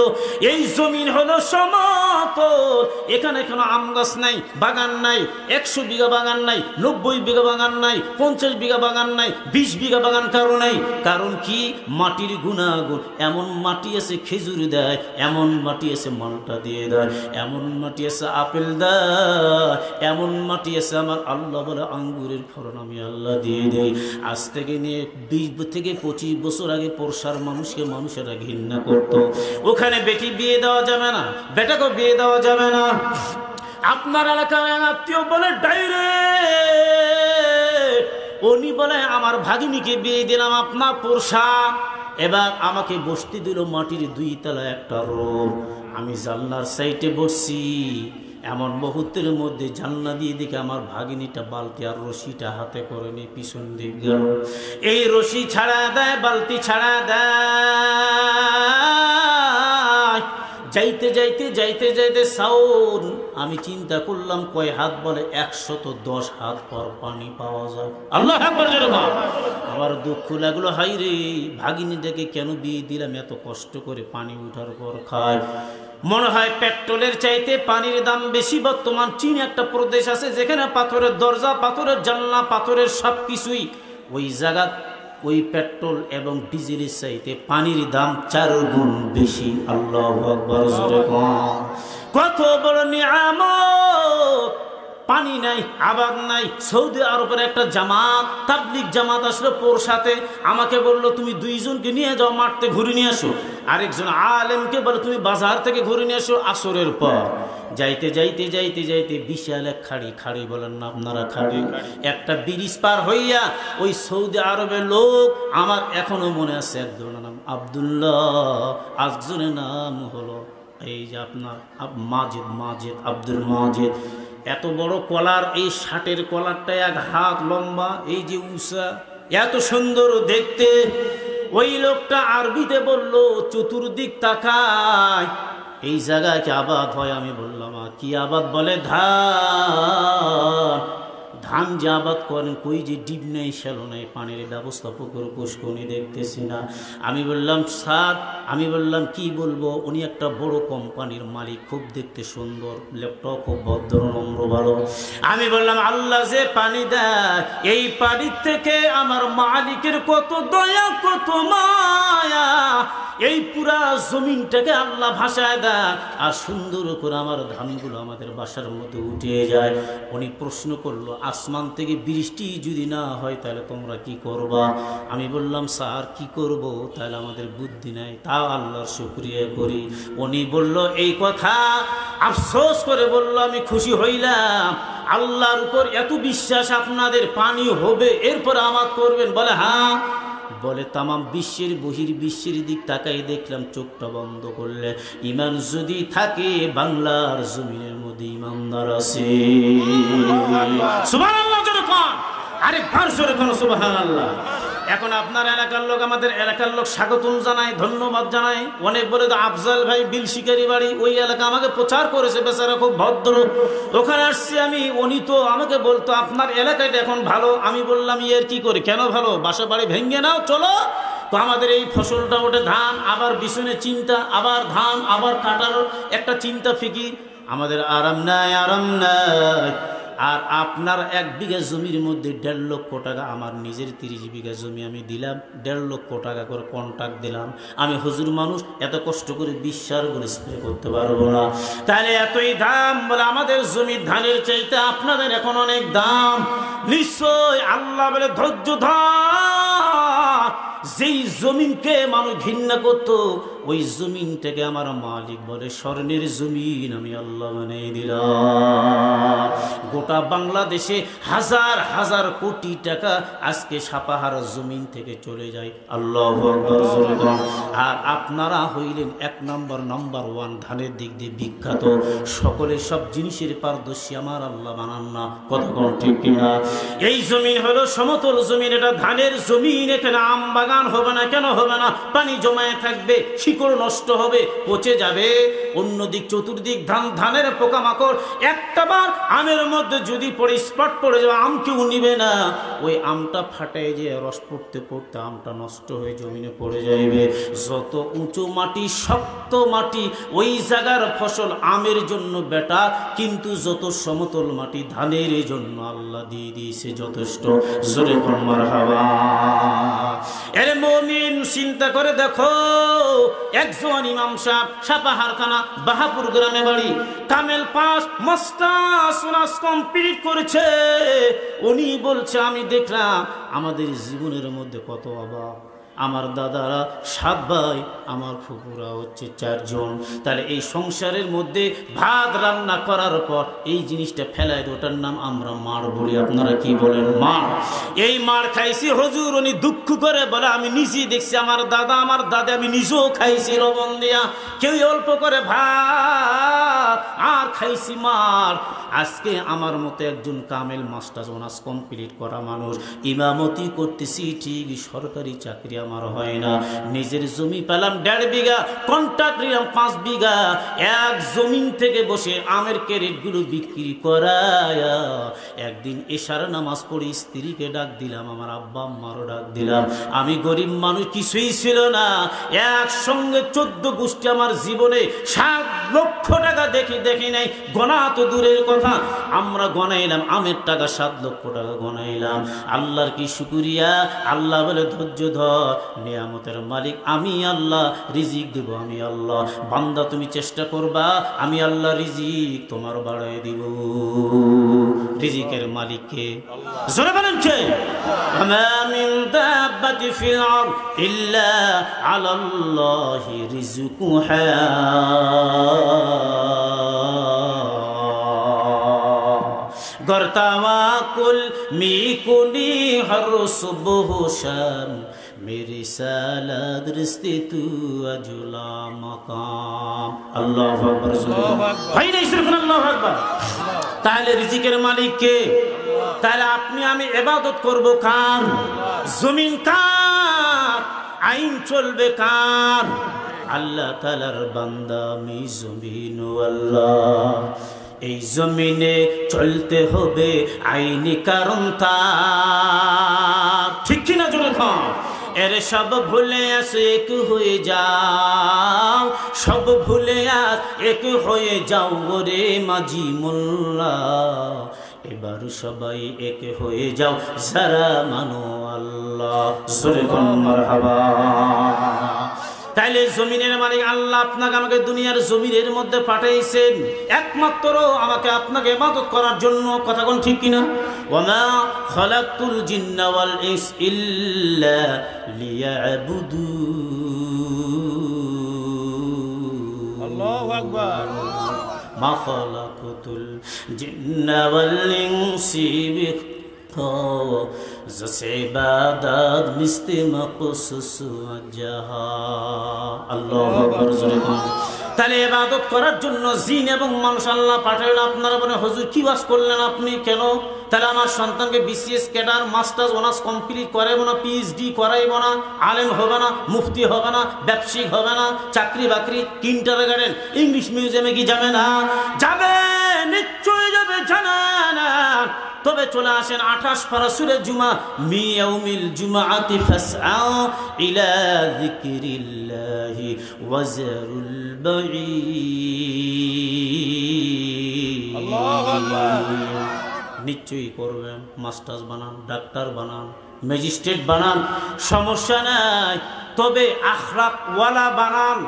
এই জমিন হলো সমতল, এখানে কোনো আম গাছ নাই, বাগান নাই, 100 বিঘা বাগান নাই, 90 বিঘা বাগান নাই, 50 বিঘা বাগান নাই, 20 বিঘা বাগান কারো নাই। কারণ কি? মাটির গুণাগুণ। এমন মাটি আছে খেজুর দেয়, এমন মাটি আছে মালটা দিয়ে দেয়, এমন মাটি আছে আপেল দেয়, এমন মাটি আছে আমার আল্লাহ বলে আঙ্গুরের ফলন আমি আল্লাহ দিয়ে দেই। আজ থেকে নিয়ে 20 থেকে 25 বছর আগে পোরশার মানুষকে মানুষেরা ঘৃণা করত। ওখানে বেটি বিয়ে দেওয়া যাবে না, বেটাকে বিয়ে দেওয়া যাবে না। আপনার এলাকার আত্মীয় বলে ডাইরেক্ট, উনি বলে আমার ভাগিনীকে বিয়ে দিলাম আপনার পোরশা। এবার আমাকে বসতে দিল মাটির 2 তলা একটা রুম। আমি জানলার সাইডে বসছি, এমন মুহূর্তের মধ্যে জানলা দিয়ে দেখে আমার ভাগিনীটা বালতি আর রশিটা হাতে করে নিয়ে পিছন দিক গেল। এই রশি ছাড়া দেয়, বালতি ছাড়া দেয়, যাইতে যাইতে যাইতে যাইতে সাউন্ড। আমি চিন্তা করলাম কয় হাত? বলে 110 হাত পর পানি পাওয়া যায়। আল্লাহ আকবার। আমার দুঃখ লাগলো, হাই রে ভাগিনীটাকে কেন বিয়ে দিলাম, এত কষ্ট করে পানি উঠার পর খায়। মনে হয় পেট্রোলের চাইতে পানির দাম বেশি। বর্তমান চীন একটা প্রদেশ আছে যেখানে পাথরের দরজা, পাথরের জানলা, পাথরের সব কিছুই, ওই জায়গা ওই পেট্রোল এবং ডিজেলের চাইতে পানির দাম 4 গুণ বেশি। আল্লাহু আকবার। কত বড় নিয়ামত! পানি নাই, আবার নাই। সৌদি আরবের একটা জামাত, তাবলিগ জামাত আসলো পোরশাতে, আমাকে বললো তুমি 2 জনকে নিয়ে যাও মাঠতে ঘুরে নিয়ে আসো। আরেকজন আলেমকে বলে তুমি বাজার থেকে ঘুরে নিয়ে আসো আসরের পর। যাইতে যাইতে যাইতে যাইতে বিশাল এক খাড়ি, খাড়ি বলেন না আপনারা, খাড়ি একটা ব্রিজ পার হইয়া ওই সৌদি আরবের লোক, আমার এখনো মনে আছে একজনের নাম আব্দুল্লাহ, একজনের নাম হলো এই যে আপনার মাজিদ, আব্দুল মাজিদ। এত বড় কলার, এই শার্টের কলারটা 1 হাত লম্বা, এই যে উষা, এত সুন্দর দেখতে। ওই লোকটা আরবিতে বলল, চতুর্দিক তাকায়, এই জায়গায় কি আবাদ হয়? আমি বললাম কি আবাদ? বলে ধান। ধান যে আবাদ করেন কই যে ডিপ নেই শ্যালো নেই, পানির ব্যবস্থা পুকুর পুষ্করণী দেখতেছি না। আমি বললাম স্যার, আমি বললাম কি বলবো, উনি একটা বড় কোম্পানির মালিক, খুব দেখতে সুন্দর, ল্যাপটপ খুব ভদ্র নম্র ভালো। আমি বললাম আল্লাহ যে পানি দেয়, এই পানির থেকে আমার মালিকের কত দয়া কত মায়া, এই পুরা জমিনটাকে আল্লাহ ভাসায় দেয় আর সুন্দর করে আমার ধানগুলো আমাদের বাসার মধ্যে উঠে যায়। উনি প্রশ্ন করলো আসমান থেকে বৃষ্টি যদি না হয় তাহলে তোমরা কি করবা? আমি বললাম স্যার কি করব, তাহলে আমাদের বুদ্ধি নাই, তাও আল্লাহর শুকরিয়া করি। উনি বলল এই কথা, আফসোস করে বলল আমি খুশি হইলাম, আল্লাহর উপর এত বিশ্বাস আপনাদের, পানি হবে এরপর আমাদ করবেন? বলে হ্যাঁ। বলে তামাম বিশ্বের বহির্বিশ্বের দিক তাকাই দেখলাম, চোখটা বন্ধ করলে ইমান যদি থাকে বাংলার জমিনের মধ্যে ইমানদার আছে। সুবহানাল্লাহ জোরে কোন, আরেকবার জোরে কোন সুবহানাল্লাহ। এখন আপনার এলাকার লোক আমাদের এলাকার লোক স্বাগতম জানায়, ধন্যবাদ জানায়। অনেক বলে তো আফজাল ভাই বিল শিকারি বাড়ি, ওই এলাকা আমাকে প্রচার করেছে, বেচারা খুব ভদ্র, ওখানে আসছি আমি। উনি তো আমাকে বলতো আপনার এলাকাটা এখন ভালো। আমি বললাম ইয়ের কি করে, কেন ভালো, বাসা বাড়ি ভেঙে নাও চলো। তো আমাদের এই ফসলটা ওঠে ধান, আবার বিছুনে চিন্তা, আবার ধান, আবার কাটার একটা চিন্তা ফিকির, আমাদের আরাম নাই, আরাম নাই। আর আপনার 1 বিঘা জমির মধ্যে 1.5 লক্ষ টাকা, আমার নিজের 30 বিঘা জমি আমি দিলাম, 1.5 লক্ষ টাকা করে কন্ট্রাক্ট দিলাম। আমি হুজুর মানুষ, এত কষ্ট করে 20 সার করে স্প্রে করতে পারবো না, তাহলে এতই দাম। বলে আমাদের জমির ধানের চাইতে আপনাদের এখন অনেক দাম। নিশ্চয় আল্লাহ বলে ধৈর্য ধর, যেই জমিনকে মানুষ ঘৃণা করতো ওই জমিনটাকে আমার মালিক বলে স্বর্ণের জমিন আমি আল্লাহ বানিয়ে দিলাম। গোটা বাংলাদেশে হাজার হাজার কোটি টাকা আজকে সাপাহার জমিন থেকে চলে যায়। আল্লাহু আকবার। আর আপনারা হইলেন 1 নম্বর, নাম্বার 1 ধানের দিক দিয়ে বিখ্যাত, সকলে সব জিনিসের পারদর্শী আমার আল্লাহ বানান না, কথা কোন ঠিক কিনা? এই জমিন হলো সমতল জমিন, এটা ধানের জমিন, এখানে আম বাগান হবে না। কেন হবে না? পানি জমায়ে থাকবে, শিকড় নষ্ট হবে, পচে যাবে। অন্যদিক চতুর্দিক ধানের পোকামাকড়, একটাবার আমের মধ্যে যদি পড়ে স্পট পড়ে যাবে, আম কেউ নিবে না, ওই আমটা ফাটায় যে রস পড়তে পড়তে আমটা নষ্ট হয়ে জমিনে পড়ে যাবে। যত উঁচু মাটি, শক্ত মাটি, ওই জায়গার ফসল আমের জন্য বেটার, কিন্তু যত সমতল মাটি ধানের জন্য আল্লাহ দিয়ে দিয়েছে যথেষ্ট। জোরে কোন মারহাবা। এর মুমিন চিন্তা করে দেখো, একজন ইমাম সাহেব, সাপাহার থানা বাহাপুর গ্রামে বাড়ি, কামেল পাস মাস্টার্স কমপ্লিট করেছে। উনি বলছে আমি দেখলাম আমাদের জীবনের মধ্যে কত অভাব, আমার দাদারা 7 ভাই, আমার ফুপুরা হচ্ছে 4 জন, তাহলে এই সংসারের মধ্যে ভাত রান্না করার পর এই জিনিসটা ফেলায়, ওটার নাম আমরা মার বলি। আপনারা কি বলেন? মার। এই মার খাইছি হুজুর। উনি দুঃখ করে বলে আমি নিজেই দেখছি, আমার দাদা আমার দাদা, আমি নিজেও খাইছি লবণ দিয়া, কেউ অল্প করে ভাত, আর খাইছি মার। আজকে আমার মতো একজন কামেল মাস্টার্স অনার্স কমপ্লিট করা মানুষ, ইমামতি করতেছি ঠিক, সরকারি চাকরি আমার হয় না, নিজের জমি পেলাম 1.5 বিঘা, কন্ট্রাক্ট নিলাম 5 বিঘা, এক জমিন থেকে বসে আমের ক্যারেটগুলো বিক্রি করায়া একদিন এশার নামাজ পড়ে স্ত্রীকে ডাক দিলাম, আমার আব্বা আম্মারও ডাক দিলাম। আমি গরিব মানুষ, কিছুই ছিল না, একসঙ্গে 14 গোষ্ঠী আমার জীবনে 7 লক্ষ টাকা দেখি নাই, গণা তো দূরের কথা, আমরা গনাইলাম আমের টাকা 7 লক্ষ টাকা গনাইলাম। আল্লাহর কি শুকরিয়া। আল্লাহ বলে ধৈর্য ধর, নিয়ামতের মালিক আমি আল্লাহ, রিজিক দেব আমি আল্লাহ, বান্দা তুমি চেষ্টা করবা, আমি আল্লাহ রিজিক তোমার বাড়ায় দিব। রিজিকের মালিক কে? জোরে বলেন কে? ওয়া মিন দাব্বাতি ফিল আরদ ইল্লা আলাল্লাহি রিজকুহা। গরতাওয়াকুল মিকুনি হর সুবহ শাম, মেরি সালাদ রিস্তে তু আজলা মাকাম। আল্লাহু আকবার। ভাই নাই সুবহান আল্লাহু আকবার। তাহলে রিজিকের মালিক কে? তাহলে আপনি আমি ইবাদত করব কার? জমিন কার? আইন চলবে কার? আল্লাহ তাআলার বান্দা আমি জমিন আল্লাহ। এই জমিনে চলতে হবে আইনি কারণ তার, ঠিক কিনা জোরে খান। এর সব ভুলে আস এক হয়ে যাও, সব ভুলে আস এক হয়ে যাও ওরে মাঝি মোল্লা, এবার সবাই এক হয়ে যাও যারা মানো আল্লাহ। জোরে কোন মারহাবা। তাইলে জমিনের মালিক আল্লাহ আপনাকে আমাকে দুনিয়ার জমিনের মধ্যে পাঠাইছেন একমাত্র আমাকে আপনাকে ইবাদত করার জন্য, কথা কোন ঠিক কিনা? ওয়ামা খালাকতুল জিন্না ওয়াল ইনস ইল্লা লিয়াবুদুন। আল্লাহু আকবার। মা খালাকতুল জিন্না ওয়াল ইনসি ইবাদত মিস্তে মাকসুস ওয়াজহা। আল্লাহু আকবার। তাহলে ইবাদত করার জন্য জিন এবং মানুষ আল্লাহ পাঠাইলো। আপনারা বলেন হুজুর কি ওয়াজ করলেন আপনি, কেন? তাহলে আমার সন্তানকে BCS cadre masters honours complete করাইব না, পিএইচডি করাইব না, আলেম হবে না, মুফতি হবে না, ব্যবসায়িক হবে না, চাকরি বাকরি কিন্ডারগার্টেন ইংলিশ মিউজিয়ামে কি যাবে না? যাবে, নিশ্চয়ই যাবে, জানেন। তবে চলে আসেন 28 পারা সূরা জুমা, মিয়াউমিল জুমআতি ফাসআউ ইলা যিকরিল্লাহি ওয়াজারুল বাঈ। আল্লাহু আকবার। নিশ্চয়ই করবেন, মাস্টার্স বানান, ডাক্তার বানান, ম্যাজিস্ট্রেট বানান, সমস্যা নাই, তবে আখলাক ওয়ালা বানান।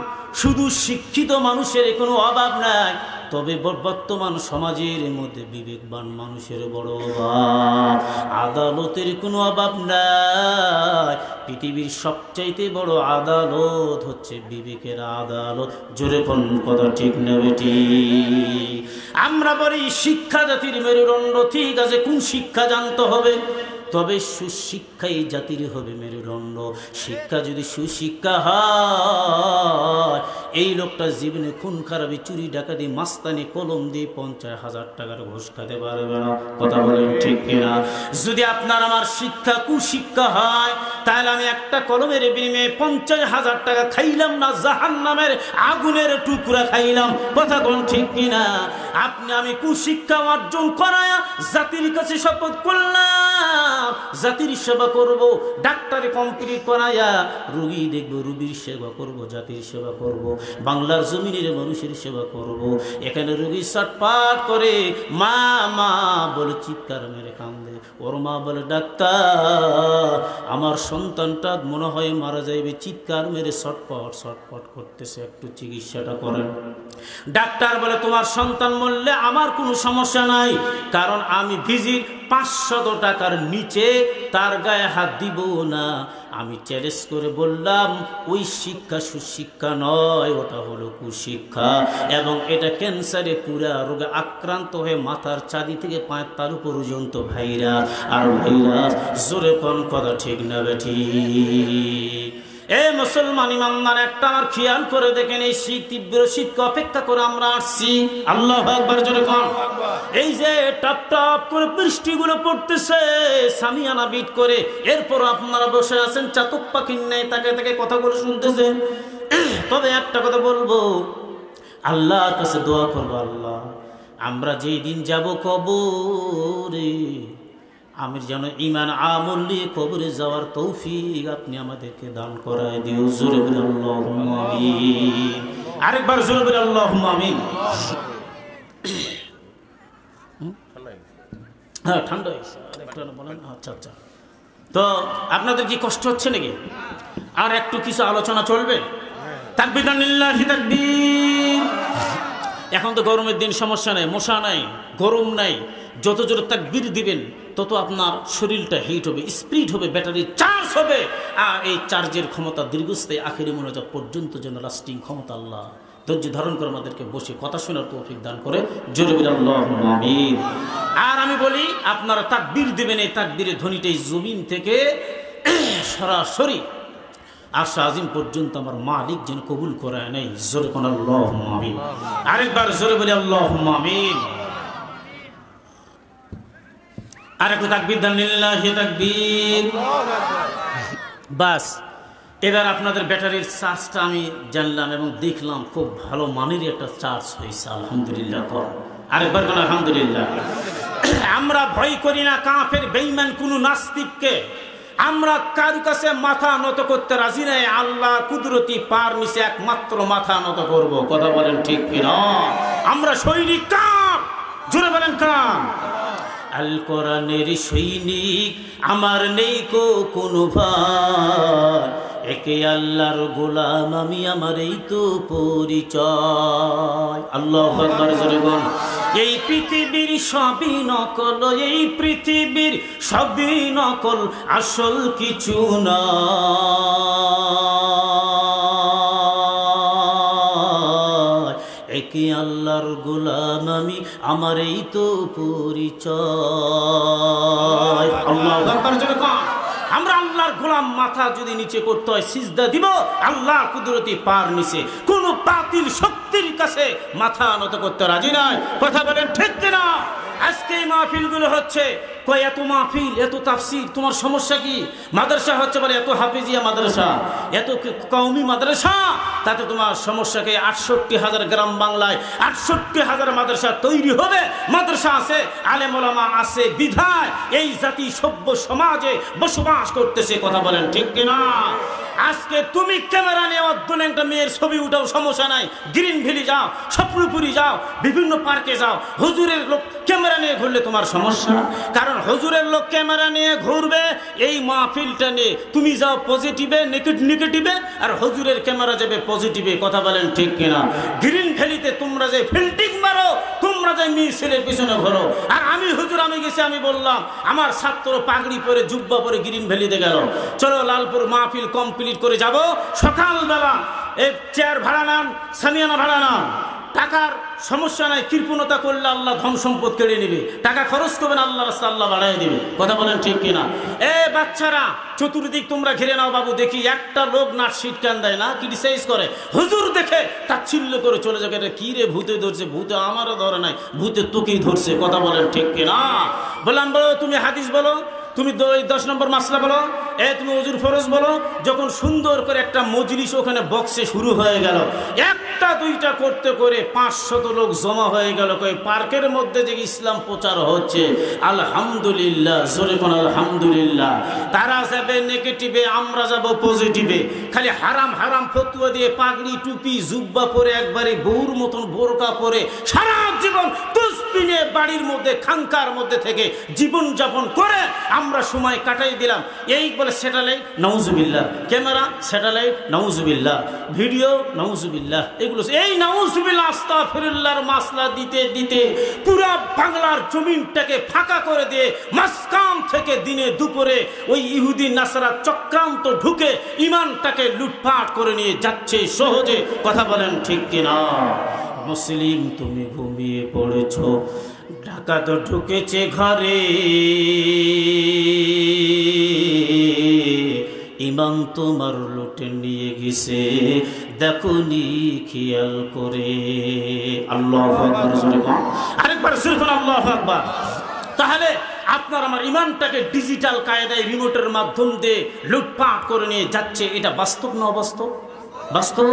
শুধু শিক্ষিত মানুষের কোনো অভাব নাই, তবে বর্তমান সমাজের মধ্যে বিবেকবান মানুষের বড় অভাব। আদালতের কোনো অভাব নাই। পৃথিবীর সবচাইতে বড় আদালত হচ্ছে বিবেকের আদালত। জোরে কোন কথা ঠিক না বেটি? আমরা বলি শিক্ষা জাতির মেরুদণ্ড, ঠিক আছে, কোন শিক্ষা জানতে হবে? তবে সুশিক্ষাই জাতির হবে মেরুদণ্ড। শিক্ষা যদি সুশিক্ষা হয়, এই লোকটা জীবনে খুন খারাপি, চুরি ডাকাতি, মাস্তানি, কলম দিয়ে 50,000 টাকার ঘুষ খেতে পারবে না। কথা বলেন ঠিক কিনা? যদি আপনার আমার শিক্ষা কুশিক্ষা হয়, তাহলে আমি একটা কলমের বিনিময়ে 50,000 টাকা খাইলাম না, জাহান্নামের আগুনের টুকরা খাইলাম। কথা কোন ঠিক কিনা? আপনি আমি কুশিক্ষা অর্জন করায়া জাতির কাছে শপথ করলাম জাতির সেবা করব, ডাক্তারি কমপ্লিট করায়া রোগী দেখব, রোগীর সেবা করব, জাতির সেবা করব, বাংলার জমিনের মানুষের সেবা করব। এখানে রোগী ছটফট করে মা মা বলে চিৎকার মেরে কান্দে, ওর মা বলে ডাক্তার আমার সন্তানটা মনে হয় মারা যাইবে, চিৎকার মেরে ছটফট ছটফট করতেছে, একটু চিকিৎসাটা করেন। ডাক্তার বলে তোমার সন্তান মরলে আমার কোনো সমস্যা নাই, কারণ আমি ভিজিট 500 টাকার নিচে তার গায়ে হাত দিব না। আমি চ্যালেঞ্জ করে বললাম ওই শিক্ষা সুশিক্ষা নয়, ওটা হলো কুশিক্ষা, এবং এটা ক্যান্সারে পুরা রোগে আক্রান্ত হয়ে মাথার চাঁদি থেকে পায়ের তালু পর্যন্ত ভাইরাস। আর ভাইরাস জোরে কোন কথা ঠিক না বেঠি? এ মুসলমান ইমানদার, একটা আমার খেয়াল করে দেখেন, এই শীত, তীব্র শীতকে অপেক্ষা করে আমরা আসছি। আল্লাহু আকবার জোরে কোন। এই যে টপ টপ করে বৃষ্টিগুলো পড়তেছে সামিয়ানা বিট করে, এরপর আপনারা বসে আছেন চাতক পাখির ন্যায় তাকে তাকে কথাগুলো শুনতেছেন। তবে একটা কথা বলবো, আল্লাহর কাছে দোয়া করবো, আল্লাহ আমরা যেই দিন যাব কবরে, আমি যেন ঈমান আমল নিয়ে কবরে যাওয়ার তৌফিক আপনি আমাদেরকে দান করায় দিও। জোরে বলে আল্লাহুম্মা আমিন। আরেকবার জোরে বলে আল্লাহুম্মা আমিন। হ্যাঁ ঠান্ডা হয়েছে, আরেকটা বলেন। আচ্ছা আচ্ছা, তো আপনাদের কি কষ্ট হচ্ছে নাকি? আর একটু কিছু আলোচনা চলবে। তাকবীর লিল্লাহি তাকবীর। এখন তো গরমের দিন, সমস্যা নাই, মশা নাই, গরম নাই। যত জোরে তাকবীর দিবেন তত আপনার শরীরটা হিট হবে, স্পিড হবে, ব্যাটারি চার্জ হবে, আর এই চার্জের ক্ষমতা দীর্ঘস্থায়ী আখেরি মোনাজাত পর্যন্ত যেন লাস্টিং ক্ষমতা আল্লাহ ধৈর্য ধারণ করে আমাদেরকে বসে কথা শোনার তৌফিক দান করে। জোরে বলে আল্লাহুম্মা আমিন। আর আমি বলি আপনারা তাকবীর দিবেন, এই তাকবীরের ধ্বনিটা এই জমিন থেকে সরাসরি আরশ আজিম পর্যন্ত আমার মালিক যেন কবুল করায় নেই। জোরে কোন আল্লাহুম্মা আমিন। আরেকবার জোরে বলে আল্লাহুম্মা আমিন। আরেকটু তাকবীর দেন, লিল্লাহি তাকবীর। বাস, এবার আপনাদের ব্যাটারির চার্জটা আমি জানলাম এবং দেখলাম খুব ভালো মানের একটা চার্জ হয়েছে, আলহামদুলিল্লাহ। আরেকবার বলেন আলহামদুলিল্লাহ। আমরা ভয় করি না কাফের বেঈমান কোন নাস্তিককে, আমরা কারো কাছে মাথা নত করতে রাজি নাই। আল্লাহ কুদরতি পার নিচে একমাত্র মাথা নত করব। কথা বলেন ঠিক কিনা? আমরা সৈনিক কার? জোরে বলেন কার? আল কোরআনের সৈনিক, আমার নেই কোনো ভাই, একে আল্লাহর গোলাম আমি, আমার এই তো পরিচয়। আল্লাহু আকবার জোরে বল। এই পৃথিবীর সবই নকল, এই পৃথিবীর সবই নকল, আসল কিছু না। একে আল্লাহর গোলাম আমি, আমার এই তো পরিচয়। আল্লাহু আকবার জোরে বল। আমরা আল্লাহর গোলাম, মাথা যদি নিচে করতে হয় সিজদা দিব আল্লাহ কুদরতি পার নিচে। কোন বাতিল শক্তির কাছে মাথা নত করতে রাজি নাই। কথা বলেন ঠিক কিনা? আজকে এই মাহফিলগুলো হচ্ছে, কয় এত মাহফিল, এত তাফসীর, তোমার সমস্যা কি? মাদ্রাসা হচ্ছে বলে এত হাফিজিয়া মাদ্রাসা, এত কওমি মাদ্রাসা, তাতে তোমার সমস্যাকে 68,000 গ্রাম বাংলায় 68,000 মাদ্রাসা তৈরি হবে। মাদ্রাসা আছে, আলেম ওলামা আছে, বিধায় এই জাতি সভ্য সমাজে বসবাস করতেছে। কথা বলেন ঠিক কিনা? আজকে তুমি ক্যামেরা নিয়ে অধ্যয়ন একটা মেয়ের ছবি উঠাও, সমস্যা নাই। গ্রিন ভ্যালি যাও, স্বপ্নপুরি যাও, বিভিন্ন পার্কে যাও, হুজুরের লোক ক্যামেরা নিয়ে ঘুরলে তোমার সমস্যা। কারণ হুজুরের লোক ক্যামেরা নিয়ে ঘুরবে, এই মাহফিলটা নিয়ে তুমি যাও পজিটিভে নেগেটিভে, আর হুজুরের ক্যামেরা যাবে পজিটিভে। কথা বলেন ঠিক কিনা? গ্রিন ভ্যালিতে তোমরা যে ফিল্ডিং মারো, তোমরা যে মিছিলের পিছনে ঘোরো, আর আমি হুজুর আমি গেছি, আমি বললাম আমার ছাত্র পাগড়ি পরে জুব্বা পরে গ্রিন ভ্যালিতে গেল, চলো লালপুর মাহফিল কমপ্লিট করে যাব। সকালবেলা এই চেয়ার ভাড়া নেন, সামিয়ানা ভাড়া নেন, টাকার সমস্যা নাই। কৃপণতা করলে আল্লাহ ধন সম্পদ কেড়ে নেবে। টাকা খরচ করবেন, আল্লাহ রাস্তা আল্লাহ বাড়াই দেবে। কথা বলেন ঠিক কিনা? এ বাচ্চারা চতুর্দিক তোমরা ঘিরে নাও বাবু, দেখি একটা লোক না শীত কান দেয় না, ক্রিটিসাইজ করে, হুজুর দেখে তাচ্ছিল্য করে চলে যাবে। কি রে ভূতে ধরছে? ভূতে আমারও ধরে নাই, ভূতে তোকেই ধরছে। কথা বলেন ঠিক কিনা? বললাম বলো তুমি হাদিস বলো, তুমি 10 নম্বর মাসলা বলো, তুমি ওজুর ফরজ বলো। যখন সুন্দর করে একটা মজলিস ওখানে বক্সে শুরু হয়ে গেল, একটা দুইটা করতে করে 500 লোক জমা হয়ে গেল। কই পার্কের মধ্যে যে ইসলাম প্রচার হচ্ছে, আলহামদুলিল্লাহ, জোরে কোন আলহামদুলিল্লাহ। তারা যাবে নেগেটিভে, আমরা যাব পজিটিভে। খালি হারাম হারাম ফতোয়া দিয়ে পাগড়ি টুপি জুব্বা পরে একবারে বউর মতন বোরকা পরে সারা জীবন তুসপিনে বাড়ির মধ্যে খানকার মধ্যে থেকে জীবন যাপন করে আমরা সময় কাটাই দিলাম। এই বলে স্যাটেলাইট নাউজুবিল্লাহ, ক্যামেরা স্যাটেলাইট নাউজুবিল্লাহ, ভিডিও নাউজুবিল্লাহ, এগুলো এই নাউজুবিল্লাহ আস্তাগফিরুল্লাহর মাসলা দিতে দিতে পুরা বাংলার জমিনটাকে ফাঁকা করে দিয়ে মাসকাম থেকে দিনে দুপুরে ওই ইহুদি নাসারা চক্রান্ত ঢুকে ইমানটাকে লুটপাট করে নিয়ে যাচ্ছে সহজে। কথা বলেন ঠিক কিনা? মুসলিম তুমি ঘুমিয়ে পড়েছ, ডাকাত ঢুকেছে ঘরে, ইমান তোমার লুটে নিয়ে গেছে, দেখুনি খেয়াল করে। আল্লাহু আকবার। আরেকবার শুনুন, আল্লাহু আকবার। তাহলে আপনার আমার ইমানটাকে ডিজিটাল কায়দায় রিমোটের মাধ্যম দিয়ে লুটপাট করে নিয়ে যাচ্ছে, এটা বাস্তব না অবাস্তব? বাস্তব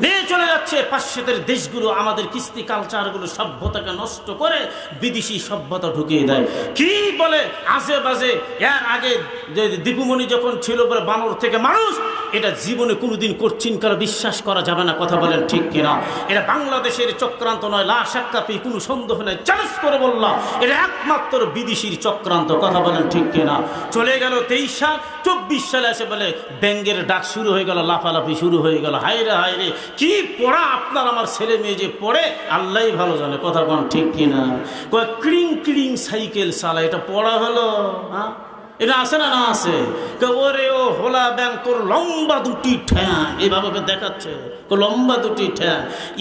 নিয়ে চলে যাচ্ছে। পাশ্চাত্যের দেশগুলো আমাদের কৃষ্টি কালচারগুলো সভ্যতাকে নষ্ট করে বিদেশি সভ্যতা ঢুকিয়ে দেয়। কি বলে আজে বাজে। এর আগে যে দীপুমণি যখন ছিল বলে বানর থেকে মানুষ, এটা জীবনে কোনোদিন কোশ্চিন করে বিশ্বাস করা যাবে না। কথা বলেন ঠিক কিনা? এটা বাংলাদেশের চক্রান্ত নয়, লা শাক্কা ফি, কোনো সন্দেহ নেই, চ্যালেঞ্জ করে বললাম এটা একমাত্র বিদেশির চক্রান্ত। কথা বলেন ঠিক কিনা? চলে গেল 23 সাল, 24 সালে এসে বলে ব্যাঙ্গের ডাক শুরু হয়ে গেল, লাফালাফি শুরু হয়ে গেল। হায়রে হায়রে, কি পড়া আপনার আমার ছেলে মেয়ে যে পড়ে আল্লাহই ভালো জানে। কথা বলেন ঠিক কিনা? ক্লিং ক্লিং সাইকেল চালা, এটা পড়া হলো? হ্যাঁ, এটা আছে না? না আছে। ওরে ও হোলা ব্যাং, তোর লম্বা দুটি ঠ্যাং, এইভাবে দেখাচ্ছে লম্বা দুটি ঠ্যাং।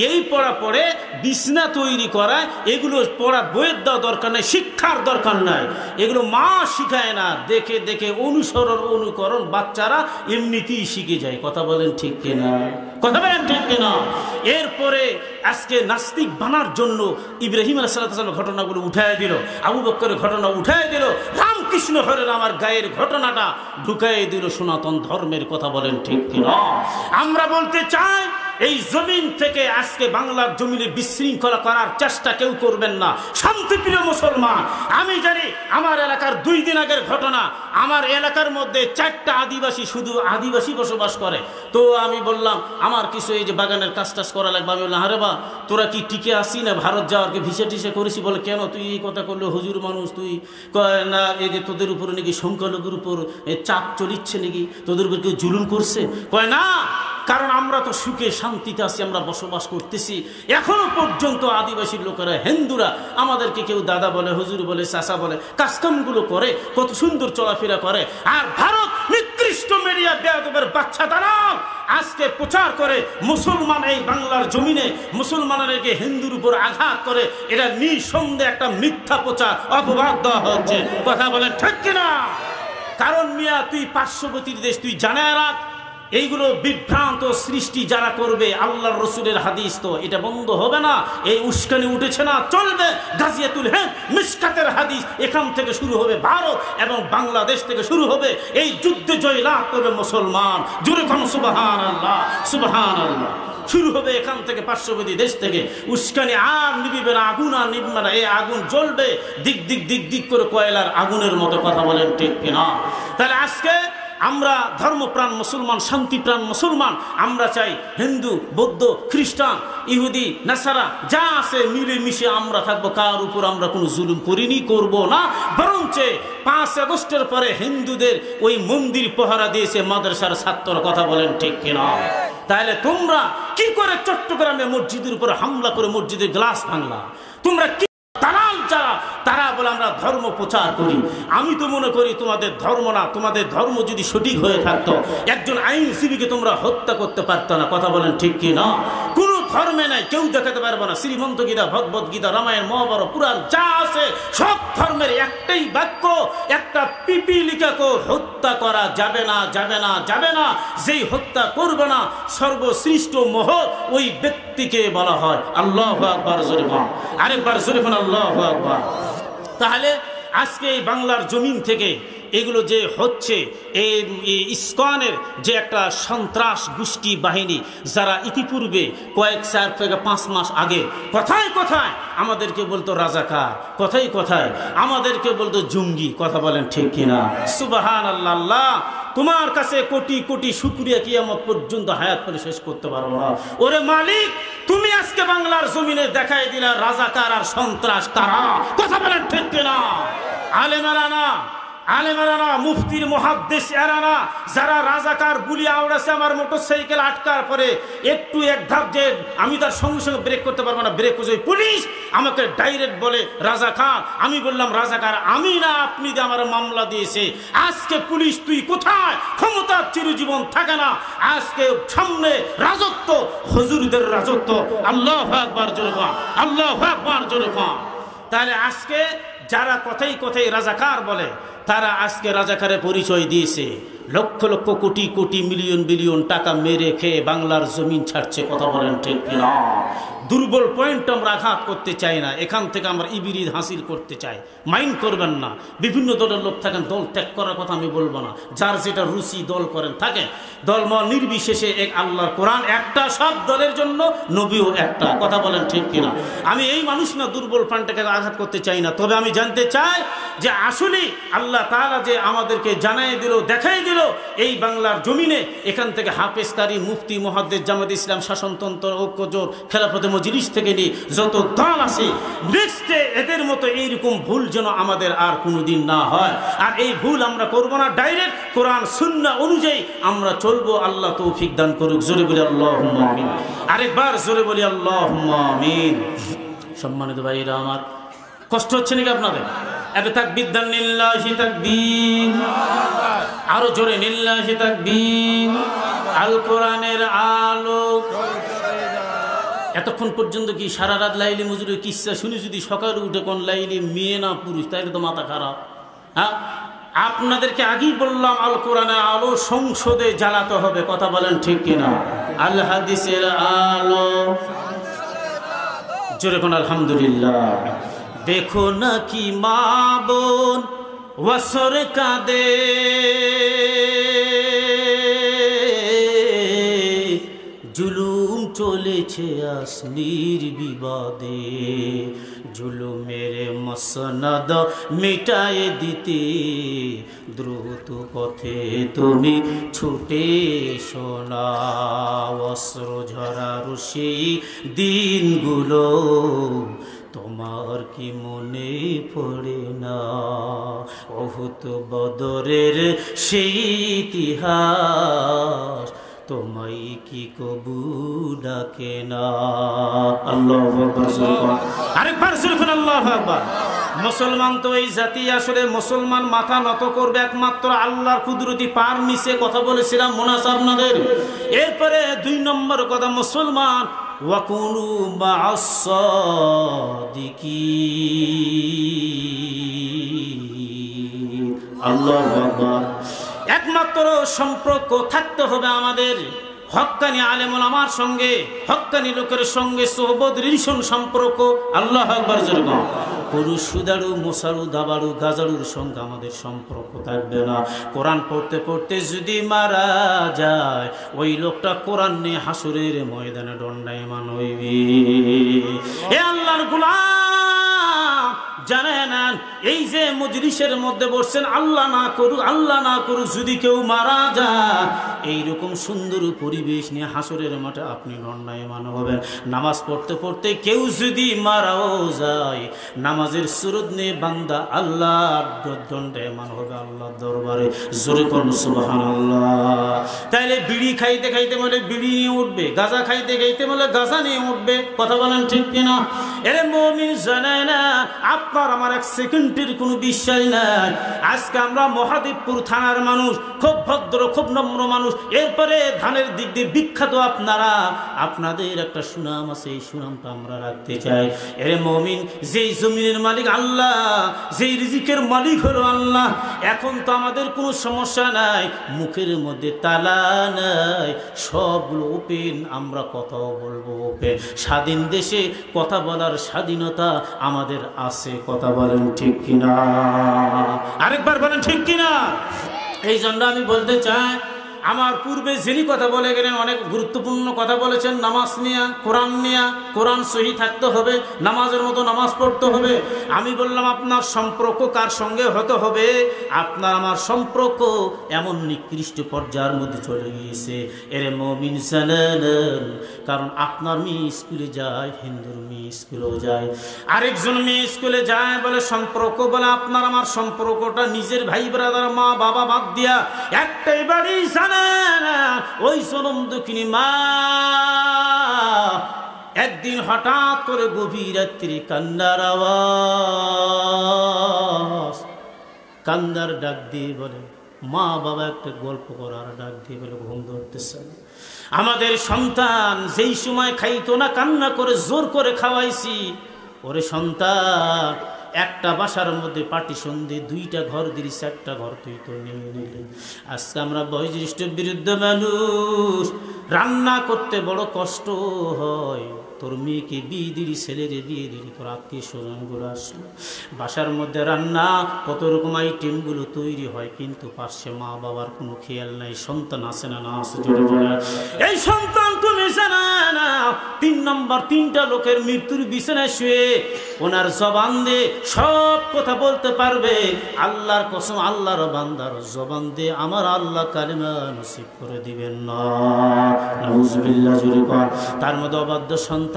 এই পড়া পড়ে বিছনা তৈরি করা, এগুলো পড়া বইয়ের দেওয়া দরকার নাই, শিক্ষার দরকার নাই। এগুলো মা শিখায় না, দেখে দেখে অনুসরণ অনুকরণ বাচ্চারা এমনিতেই শিখে যায়। কথা বলেন ঠিক কিনা? কথা বলেন ঠিক কিনা? এরপরে আজকে নাস্তিক বানার জন্য ইব্রাহিম আলাইহিস সালামের ঘটনাগুলো উঠায় দিল, আবু বকরের ঘটনা উঠায় দিল, রামকৃষ্ণ হরে আমার গায়ের ঘটনাটা ঢুকাই দিল সনাতন ধর্মের। কথা বলেন ঠিক কিনা? আমরা বলতে চাই এই জমিন থেকে আজকে বাংলার জমিনে বিশৃঙ্খলা করার চেষ্টা কেউ করবেন না। শান্তিপ্রিয় মুসলমান, আমি জানি আমার এলাকার 2 দিন আগের ঘটনা, আমার এলাকার মধ্যে 4টা আদিবাসী, শুধু আদিবাসী বসবাস করে। তো আমি বললাম আমার কিছু এই যে বাগানের কাজ টাজ করা লাগবে। আমি বললাম আরে বা তোরা কি টিকে আসি না ভারত যাওয়ার ভিসা টিসা করেছি? বলে কেন তুই এই কথা করলে? হুজুর মানুষ তুই না, এই যে তোদের উপরে নাকি সংখ্যালঘুর উপর চাপ চলিচ্ছে নাকি, তোদের উপর কেউ জুলুম করছে? কয় না, কারণ আমরা তো সুখে শান্তিতে আছি, আমরা বসবাস করতেছি। এখনো পর্যন্ত আদিবাসী লোকেরা, হিন্দুরা আমাদেরকে কেউ দাদা বলে, হুজুর বলে, চাচা বলে, কাজকামগুলো করে, কত সুন্দর চলাফেরা করে। আর ভারত নিকৃষ্ট মিডিয়া বেয়াদবের বাচ্চা দ্বারা আজকে প্রচার করে মুসলমান এই বাংলার জমিনে মুসলমানদেরকে হিন্দুর উপর আঘাত করে। এটা নিঃসন্দেহে একটা মিথ্যা প্রচার, অপবাদ দেওয়া হচ্ছে। কথা বলেন ঠিক কিনা? কারণ মিয়া তুই পার্শ্ববর্তী দেশ, তুই জানা রাখ, এইগুলো বিভ্রান্ত সৃষ্টি যারা করবে, আল্লাহর রসুলের হাদিস তো এটা বন্ধ হবে না। এই উস্কানি উঠেছে না, চলবে। গাজিয়াতুল হিন্দ মিশকাতের হাদিস, এখান থেকে শুরু হবে ভারত এবং বাংলাদেশ থেকে শুরু হবে। এই যুদ্ধে জয়লাভ করবে মুসলমান। জোরে কোন সুবহানাল্লাহ, সুবহানাল্লাহ। শুরু হবে এখান থেকে, পার্শ্ববর্তী দেশ থেকে। উস্কানি আর নিবিবে না, আগুন আর নিববে না। এই আগুন জ্বলবে দিক দিক দিক দিক করে, কয়লার আগুনের মতো। কথা বলেন ঠিক কিনা? তাহলে আজকে আমরা ধর্মপ্রাণ মুসলমান, শান্তিপ্রাণ মুসলমান, আমরা চাই হিন্দু, বৌদ্ধ, খ্রিস্টান, ইহুদি, নাসারা যা আছে মিলেমিশে আমরা থাকবো। কার উপর আমরা কোনো জুলুম করিনি, করব না। বরঞ্চ 5 আগস্টের পরে হিন্দুদের ওই মন্দির পহরা দিয়েছে মাদ্রাসার ছাত্ররা। কথা বলেন ঠিক কিনা? তাহলে তোমরা কি করে চট্টগ্রামে মসজিদের উপর হামলা করে মসজিদের গ্লাস ভাঙলা? তোমরা কি দালাল যারা, তারা বলে আমরা ধর্ম প্রচার করি। আমি তো মনে করি তোমাদের ধর্ম না, তোমাদের ধর্ম যদি সঠিক হয়ে থাকতো একজন আইনজীবীকে তোমরা হত্যা করতে পারতো না। কথা বলেন ঠিক কি না? কোন ধর্মে নাই, কেউ দেখাতে পারবো না। শ্রীমন্ত গীতা, ভগবত গীতা, রামায়ণ, মহাভারত, পুরাণ যা আছে সব ধর্মের একটাই বাক্য, একটা পিপিলিকাকে হত্যা করা যাবে না, যাবে না, যাবে না। যেই হত্যা করবে না সর্বশ্রেষ্ঠ মহৎ, ওই ব্যক্তিকে বলা হয় আল্লাহু আকবার। জোরে বল, আরেকবার জোরে বল, আল্লাহু আকবার। তাহলে আজকে এই বাংলার জমিন থেকে এগুলো যে হচ্ছে, এই ইসকনের যে একটা সন্ত্রাস গোষ্ঠী বাহিনী, যারা ইতিপূর্বে কয়েক 4 থেকে 5 মাস আগে কথায় কথায় আমাদেরকে বলতো রাজাকার, কথায় কথায় আমাদেরকে বলতো জঙ্গি। কথা বলেন ঠিক কিনা? সুবহানাল্লাহ। আল্লাহ তোমার কাছে কোটি কোটি শুকরিয়া, কিয়ামত পর্যন্ত হায়াত করে শেষ করতে পারবো না। ওরে মালিক, তুমি আজকে বাংলার জমিনে দেখাই দিলা রাজাকার আর সন্ত্রাস কারা। কথা বলেন ঠিক কিনা? আলেমেরা না, আলেমেরা না, মুফতির মুহাদ্দিস এরা না, যারা রাজাকার গুলি আওড়াছে আমার মোটরসাইকেল আটকার পরে একটু এক ধাপ যে আমি তার সঙ্গে সঙ্গে ব্রেক করতে পারবো না, ব্রেক করে পুলিশ আমাকে ডাইরেক্ট বলে রাজাকার। আমি বললাম রাজাকার আমি না, আপনি যে আমার মামলা দিয়েছে। আজকে পুলিশ তুই কোথায়? ক্ষমতার চিরজীবন থাকে না। আজকে সামনে রাজত্ব, হুজুরদের রাজত্ব। আল্লাহু আকবার জোরে বল, আল্লাহু আকবার জোরে বল। তাহলে আজকে যারা কথাই কথাই রাজাকার বলে, তারা আজকে রাজাকারের পরিচয় দিয়েছে। লক্ষ লক্ষ কোটি কোটি মিলিয়ন বিলিয়ন টাকা মেরে খেয়ে বাংলার জমিন ছাড়ছে। কথা বলেন ঠিক কিনা? দুর্বল পয়েন্ট আমরা আঘাত করতে চাই না, এখান থেকে আমরা ইবিরিদ হাসিল করতে চাই। মাইন্ড করবেন না, বিভিন্ন দলের লোক থাকেন, দল ত্যাগ করার কথা আমি বলবো না। যার যেটা রুচি দল করেন থাকেন, দলমত নির্বিশেষে এক আল্লাহর কোরআন একটা, সব দলের জন্য নবীও একটা। কথা বলেন ঠিক কিনা? আমি এই মানুষ না দুর্বল প্রাণটাকে আঘাত করতে চাই না। তবে আমি জানতে চাই যে আসলে আল্লাহ তাআলা যে আমাদেরকে জানাই দিল, দেখাই দিল এই বাংলার জমিনে, এখান থেকে হাফেজ কারি, মুফতি, মুহাদ্দিস, জামাত ইসলাম, শাসনতন্ত্র, ঐক্যজোট, খেলাফতে মজলিস থেকে নিয়ে যত দল আছে, নেক্সটে এদের মতো এইরকম ভুল যেন আমাদের আর কোনোদিন না হয়। আর এই ভুল আমরা করবো না, ডাইরেক্ট কোরআন সুন্নাহ অনুযায়ী আমরা চলবো। আল্লাহ তৌফিক দান করুক। জোরে বলি আল্লাহুম্মা আমিন। আরেকবার জোরে বলি আল্লাহুম্মা আমিন। সম্মানিত ভাইরা আমার, কষ্ট হচ্ছে নাকি আপনাদের? এত তাকবীর দেন, লিল্লাহি তাকবীর। আরো জোরে লিল্লাহি তাকবীর। আল কোরআনের আলো। এতক্ষণ পর্যন্ত কি সারা রাত লাইলি মজুরের কিস্সা শুনে যদি সকালে উঠে কোন লাইলি মেয়ে না পুরুষ, তাইলে তো মাথা খারাপ। হ্যাঁ, আপনাদেরকে আগেই বললাম আল কোরআনের আলো সংসদে জ্বালাতে হবে। কথা বলেন ঠিক কিনা? আল হাদিসের আলো। জোরে কোন আলহামদুলিল্লাহ। দেখো না কি মা বোন ওয়াসর কাঁদে, জুলুম চলেছে আসলির বিবাদে, জুলুমের মসনদ মিটায়ে দিতে দ্রুত পথে তুমি ছুটে শোনা। অস্ত্র ঝরার সেই দিনগুলো তোমার কি মনে পড়ে না? অহুত বদরের সেই ইতিহাস তোমায় কি কবু ডাকে না? আল্লাহু আকবার। আরেকবার সুবহান আল্লাহু আকবার। মুসলমান তো এই জাতি, আসলে মুসলমান মাথা নত করবে একমাত্র আল্লাহর কুদরতি পার নিচে, কথা বলেছিলাম মনে আছে আপনাদের। এরপরে 2 নম্বর কথা, মুসলমান ওয়াকুনু মা'আস সাদিকিন। আল্লাহু আকবার। একমাত্র সম্পর্ক থাকতে হবে আমাদের হক্কানি আলেম ওলামার সঙ্গে, হক্কানি লোকের সঙ্গে সোহবত রিলেশন সম্পর্ক। আল্লাহু আকবার। যেরকম পুরুষ সুদারু মোসারু দাবারু গাজারুর সঙ্গে আমাদের সম্পর্ক থাকবে না। কোরআন পড়তে পড়তে যদি মারা যায়, ওই লোকটা কোরআন নিয়ে হাসুরের ময়দানে দণ্ডায়মান হইবে। এ আল্লাহর গোলাম, জানেন এই যে মজলিসের মধ্যে বসছেন, আল্লাহ না করুক যদি কেউ মারা যায়, এইরকম সুন্দর পরিবেশ নিয়ে হাসরের মাঠে আপনি দণ্ডায়মান হবেন। নামাজ পড়তে পড়তে কেউ যদি মারাও যায়, নামাজের সুরত নিয়ে বান্দা আল্লাহর দণ্ডায়মান হবে আল্লাহর দরবারে। জোরে করুন সুবহানাল্লাহ। তাইলে বিড়ি খাইতে খাইতে বলে বিড়ি নিয়ে উঠবে, গাঁজা খাইতে খাইতে বলে গাঁজা নিয়ে উঠবে। কথা বলেন ঠিক কিনা? এরে মুমিন জানে না, আপনার আমার এক সেকেন্ডের কোনো বিশ্বাস নাই। আজকে আমরা মহাদেবপুর থানার মানুষ, খুব ভদ্র খুব নম্র মানুষ, এরপরে ধানের দিক দিয়ে বিখ্যাত আপনারা, আপনাদের একটা সুনাম আছে, এই সুনামটা আমরা রাখতে চাই। এরে মুমিন, যেই জমিনের মালিক আল্লাহ, যেই রিজিকের মালিক হলো আল্লাহ, এখন তো আমাদের কোনো সমস্যা নাই, মুখের মধ্যে তালা নাই, সবগুলো ওপেন, আমরা কথাও বলবো ওপেন। স্বাধীন দেশে কথা বলার স্বাধীনতা আমাদের আছে। কথা বলেন ঠিক কিনা? আরেকবার বলেন ঠিক কিনা? এই জন্য আমি বলতে চাই, আমার পূর্বে যিনি কথা বলে গেলেন অনেক গুরুত্বপূর্ণ কথা বলেছেন নামাজ নিয়ে, কোরআন নিয়ে। কোরআন সহি থাকতে হবে, নামাজের মতো নামাজ পড়তে হবে। আমি বললাম আপনার সম্পর্ক কার সঙ্গে হতে হবে? আপনার আমার সম্পর্ক এমন নিকৃষ্ট পর্যায়ের মধ্যে চলে গিয়েছে, এর মুমিন জানেন। কারণ আপনার মেয়ে স্কুলে যায়, হিন্দুর মেয়ে স্কুলেও যায়, আরেকজন মেয়ে স্কুলে যায়, বলে সম্পর্ক, বলে আপনার আমার সম্পর্কটা নিজের ভাই ব্রাদার মা বাবা বাদ দিয়া একটাই বাড়ি। ওই জনম দুঃখিনী মা একদিন হঠাৎ করে গভীর রাত্রি কান্নার আওয়াজ, কান্দার ডাক দিয়ে বলে, মা বাবা একটা গল্প করার ডাক দিয়ে বলে ঘুম ধরতেছে। আমাদের সন্তান যেই সময় খাইতো না, কান্না করে জোর করে খাওয়াইছি। ওরে সন্তান, একটা বাসার মধ্যে পার্টিশন দিয়ে 2টা ঘর দিলি, 4টা ঘর তুই তো নিয়ে নিলি। আজকে আমরা বয়োজ্যেষ্ঠ বৃদ্ধ মানুষ, রান্না করতে বড় কষ্ট হয়। তোর মেয়েকে বিয়ে দিলি, ছেলেরে বিয়ে দিলি, তোর আত্মীয় স্বজনগুলো আসলো, বাসার মধ্যে রান্না কত রকম আইটেমগুলো তৈরি হয়, কিন্তু পাশে মা বাবার কোনো খেয়াল নাই। সন্তান আছে না? না আছে? এই সন্তান তুমি জানা না, 3 নম্বর 3টা লোকের মৃত্যুর বিছানায় শুয়ে ওনার জবান দিয়ে সব কথা বলতে পারবে। আল্লাহর কসম, আল্লাহর বান্দার জবান দিয়ে আমার আল্লাহ কালিমা নসিব করে দিবেন না। নাউজুবিল্লাহ। জোরে কর। তার মধ্যে অবাধ্য সন্তান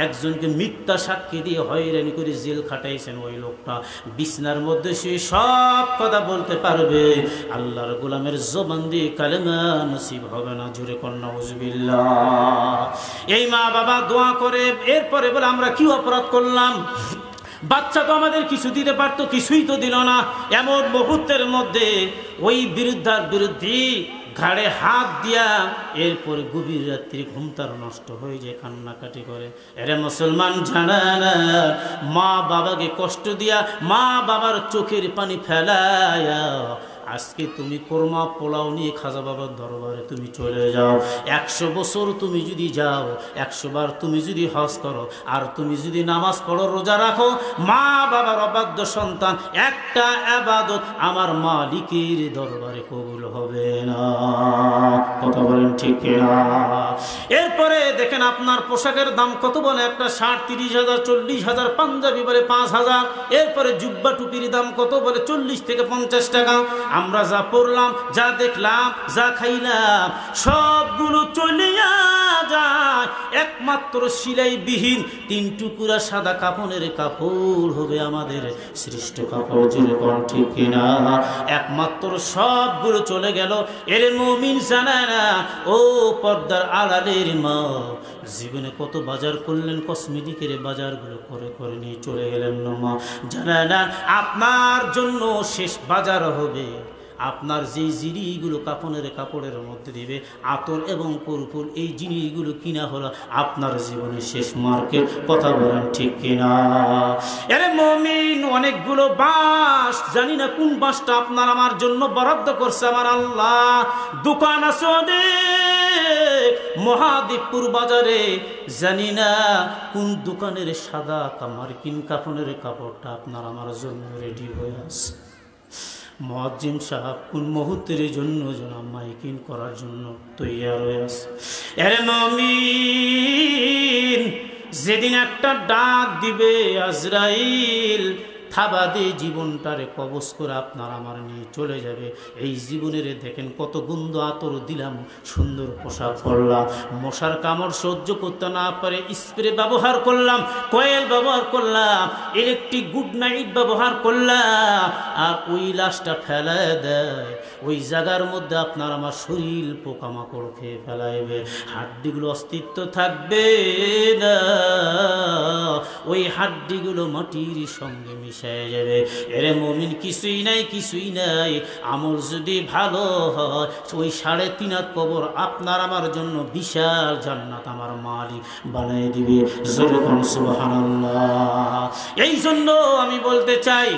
একজনকে মিথ্যা সাক্ষী দিয়ে হয়রানি করে জেল খাটাইছেন। ওই লোকটা বিছনার মধ্যে সে সব কথা বলতে পারবে, আল্লাহর গোলামের জবান দিয়ে কালেমা নসিব হবে না। জোরে কর নাউজুবিল্লাহ। এই মা বাবা দোয়া করে, এরপরে বলে আমরা কি অপরাধ করলাম? বাচ্চা তো আমাদের কিছু দিতে পারতো, কিছুই তো দিল না। এমন মুহূর্তের মধ্যে ওই বিরুদ্ধার বিরুদ্ধে ঘাড়ে হাত দিয়া এরপরে গভীর রাত্রি ঘুম তার নষ্ট হয়ে যায়, কান্নাকাটি করে। এরে মুসলমান জানা না, মা বাবাকে কষ্ট দিয়া, মা বাবার চোখের পানি ফেলায়া আজকে তুমি কোরমা পোলাও নিয়ে খাজা বাবার দরবারে তুমি চলে যাও। 100 বছর তুমি যদি যাও, 100 বার তুমি যদি হজ করো, আর তুমি যদি নামাজ পড়ো, রোজা রাখো, মা বাবার অবাধ্য সন্তান, একটা ইবাদত আমার মালিকের দরবারে কবুল হবে না। কথা বলেন ঠিক কিনা? এরপরে দেখেন আপনার পোশাকের দাম কত বলে, একটা শার্ট 30,000 40,000, পাঞ্জাবি বলে 5,000, এরপরে জুব্বা টুপির দাম কত বলে 40 থেকে 50 টাকা। আমরা যা পড়লাম, যা দেখলাম, যা খাইলাম সবগুলো চলিয়া যায় একমাত্র সিলাইবিহীন 3 টুকরা সাদা কাপড়ের কাপড় হবে আমাদের শ্রেষ্ঠ কাপড়, যেরকম ঠিক কিনা? একমাত্র সবগুলো চলে গেল। এর মুমিন জানে না, ও পর্দার আড়ালের মা, জীবনে কত বাজার করলেন, কসমেটিকের বাজারগুলো করে করে নিয়ে চলে গেলেন না মা। জানে না আপনার জন্য শেষ বাজার হবে আপনার যেই জিনিসগুলো কাপড়ের মধ্যে দিবে, আতর এবং কর্পূর, এই জিনিসগুলো কিনা হলো আপনার জীবনের শেষ মার্কেট। কথা বলেন ঠিক কিনা? আরে মুমিন, অনেকগুলো বাঁশ, জানি না কোন বাঁশটা আপনার আমার জন্য বরাদ্দ করছে আমার আল্লাহ। দোকান আছে অনেক মহাদেবপুর বাজারে, জানি না কোন দোকানের সাদা মার্কিন কাপড়ের কাপড়টা আপনার আমার জন্য রেডি হয়ে আছে। মুয়াজ্জিন সাহেব কোন মুহূর্তের জন্য যেন মাইকিং করার জন্য তৈয়ার হয়ে আছে। আরে মুমিন, যেদিন একটা ডাক দিবে আজরাইল, থাবা দিয়ে জীবনটারে কবজ করে আপনার আমার নিয়ে চলে যাবে। এই জীবনের দেখেন কত গন্ধ আতর দিলাম, সুন্দর পোশাক পরলাম, মশার কামড় সহ্য করতে না পারে স্প্রে ব্যবহার করলাম, কয়েল ব্যবহার করলাম, ইলেকট্রিক গুড নাইট ব্যবহার করলাম, আর ওই লাশটা ফেলায় দেয়, ওই জায়গার মধ্যে আপনার আমার শরীর পোকামাকড় খেয়ে ফেলাইবে, হাড্ডিগুলো অস্তিত্ব থাকবে না, ওই হাড্ডিগুলো মাটির সঙ্গে মিশে যাবে। এরে মুমিন, কিছুই নাই, আমল যদি ভালো হয় ওই 3.5 হাত কবর আপনার আমার জন্য বিশাল জান্নাত আমার মালিক বানিয়ে দিবে। সুবহানাল্লাহ। এই জন্য আমি বলতে চাই,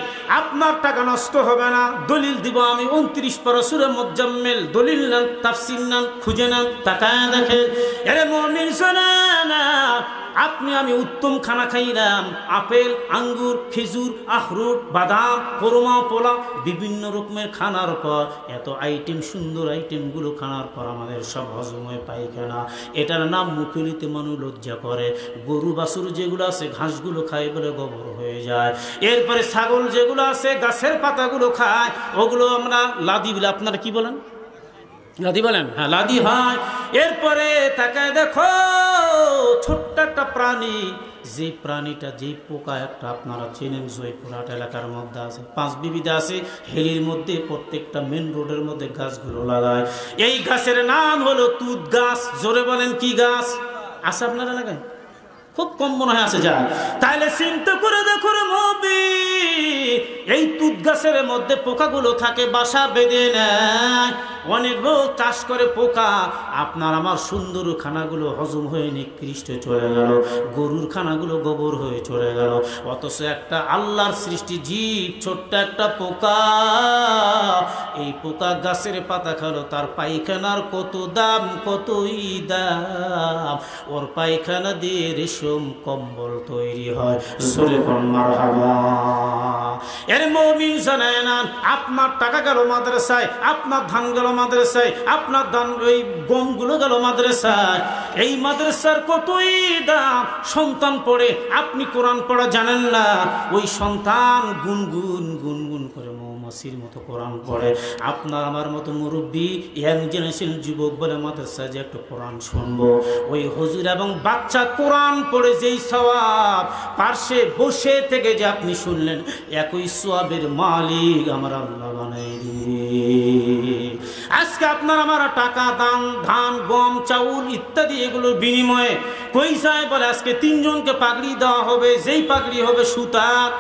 আপনার টাকা নষ্ট হবে না। দলিল দিব আমি 29 পারা সূরা মুজাম্মিল, দলিল নেন, তাফসীর নেন, খুঁজে নেন, তাকায় দেখেন। এরে মুমিন শোনেন, আপনি আমি উত্তম খানা খাইলাম, আপেল, আঙ্গুর, খেজুর, আখরোট, বাদাম, কোরমা, পোলাও, বিভিন্ন রকমের খানার পর, এত আইটেম, সুন্দর আইটেমগুলো খানার পর আমাদের সব হজম হয়ে পায়খানা। এটার নাম মুখলিতে মানুষ লজ্জা করে। গরু বাছুর যেগুলো আছে ঘাসগুলো খায় বলে গোবর হয়ে যায়। এরপরে ছাগল যেগুলো আছে গাছের পাতাগুলো খায়, ওগুলো আমরা লাদি বলে, আপনারা কি বলেন? লাদি বলেন? হ্যাঁ, লাদি হয়। এরপরে তাকায় দেখো, ছোট্ট একটা প্রাণী, যে প্রাণীটা, যে পোকা একটা আপনারা চেনেন, জয়পুরহাট এলাকার মধ্যে আছে, 5 বিবিধে আছে, হেলির মধ্যে প্রত্যেকটা মেন রোডের মধ্যে গাছগুলো লাগায়। এই গাছের নাম হলো তুত গাছ। জোরে বলেন, কি গাছ আছে আপনার এলাকায়? খুব কম মনে হয় আছে। যায় তাইলে চিন্তা করে দেখো রে মুমিন, এই তুত গাছের মধ্যে পোকাগুলো থাকে, বাসা বেঁধে নেয়। অনেক লোক চাষ করে পোকা, আপনার আমার সুন্দর খানাগুলো হজম হয়ে নিকৃষ্ট চলে গেল, গরুর খানাগুলো গোবর হয়ে চলে গেল। অথচ একটা আল্লাহর সৃষ্টি জীব, ছোট্ট একটা পোকা, এই পোকা গাছের পাতা খালো, তার পায়খানার কত দাম, কতই দাম। ওর পায়খানা দিয়ে রেশম কম্বল তৈরি হয়। জোরে কোন মারহাবা। এর মুমিন জানেন, আপনার টাকা গেল মাদ্রাসায়, আপনার ধান গেল মাদ্রাসায়, আপনার ধান ওই গমগুলো গেল মাদ্রাসায়, এই মাদ্রাসার কতই দাম। সন্তান পড়ে, আপনি কোরআন পড়া জানেন না, ওই সন্তান গুনগুন গুনগুন করে মৌমাছির মতো কোরআন পড়ে। আপনার আমার মতো মুরব্বী ইয়াং জেনারেশন যুবক বলে মাদ্রাসায় যে একটু কোরআন শুনবো, ওই হুজুর এবং বাচ্চা কোরআন পড়ে যেই সওয়াব, পার্শ্বে বসে থেকে যে আপনি শুনলেন, একই সওয়াবের মালিক আমার আল্লাহ বানাই দিয়ে। আজকে আপনার আমার টাকা, দান, ধান, গম, চাউল ইত্যাদি এগুলোর বিনিময়ে কই যায় বলে আজকে 3 জনকে পাগড়ি দেওয়া হবে, যেই পাগড়ি হবে সুতার।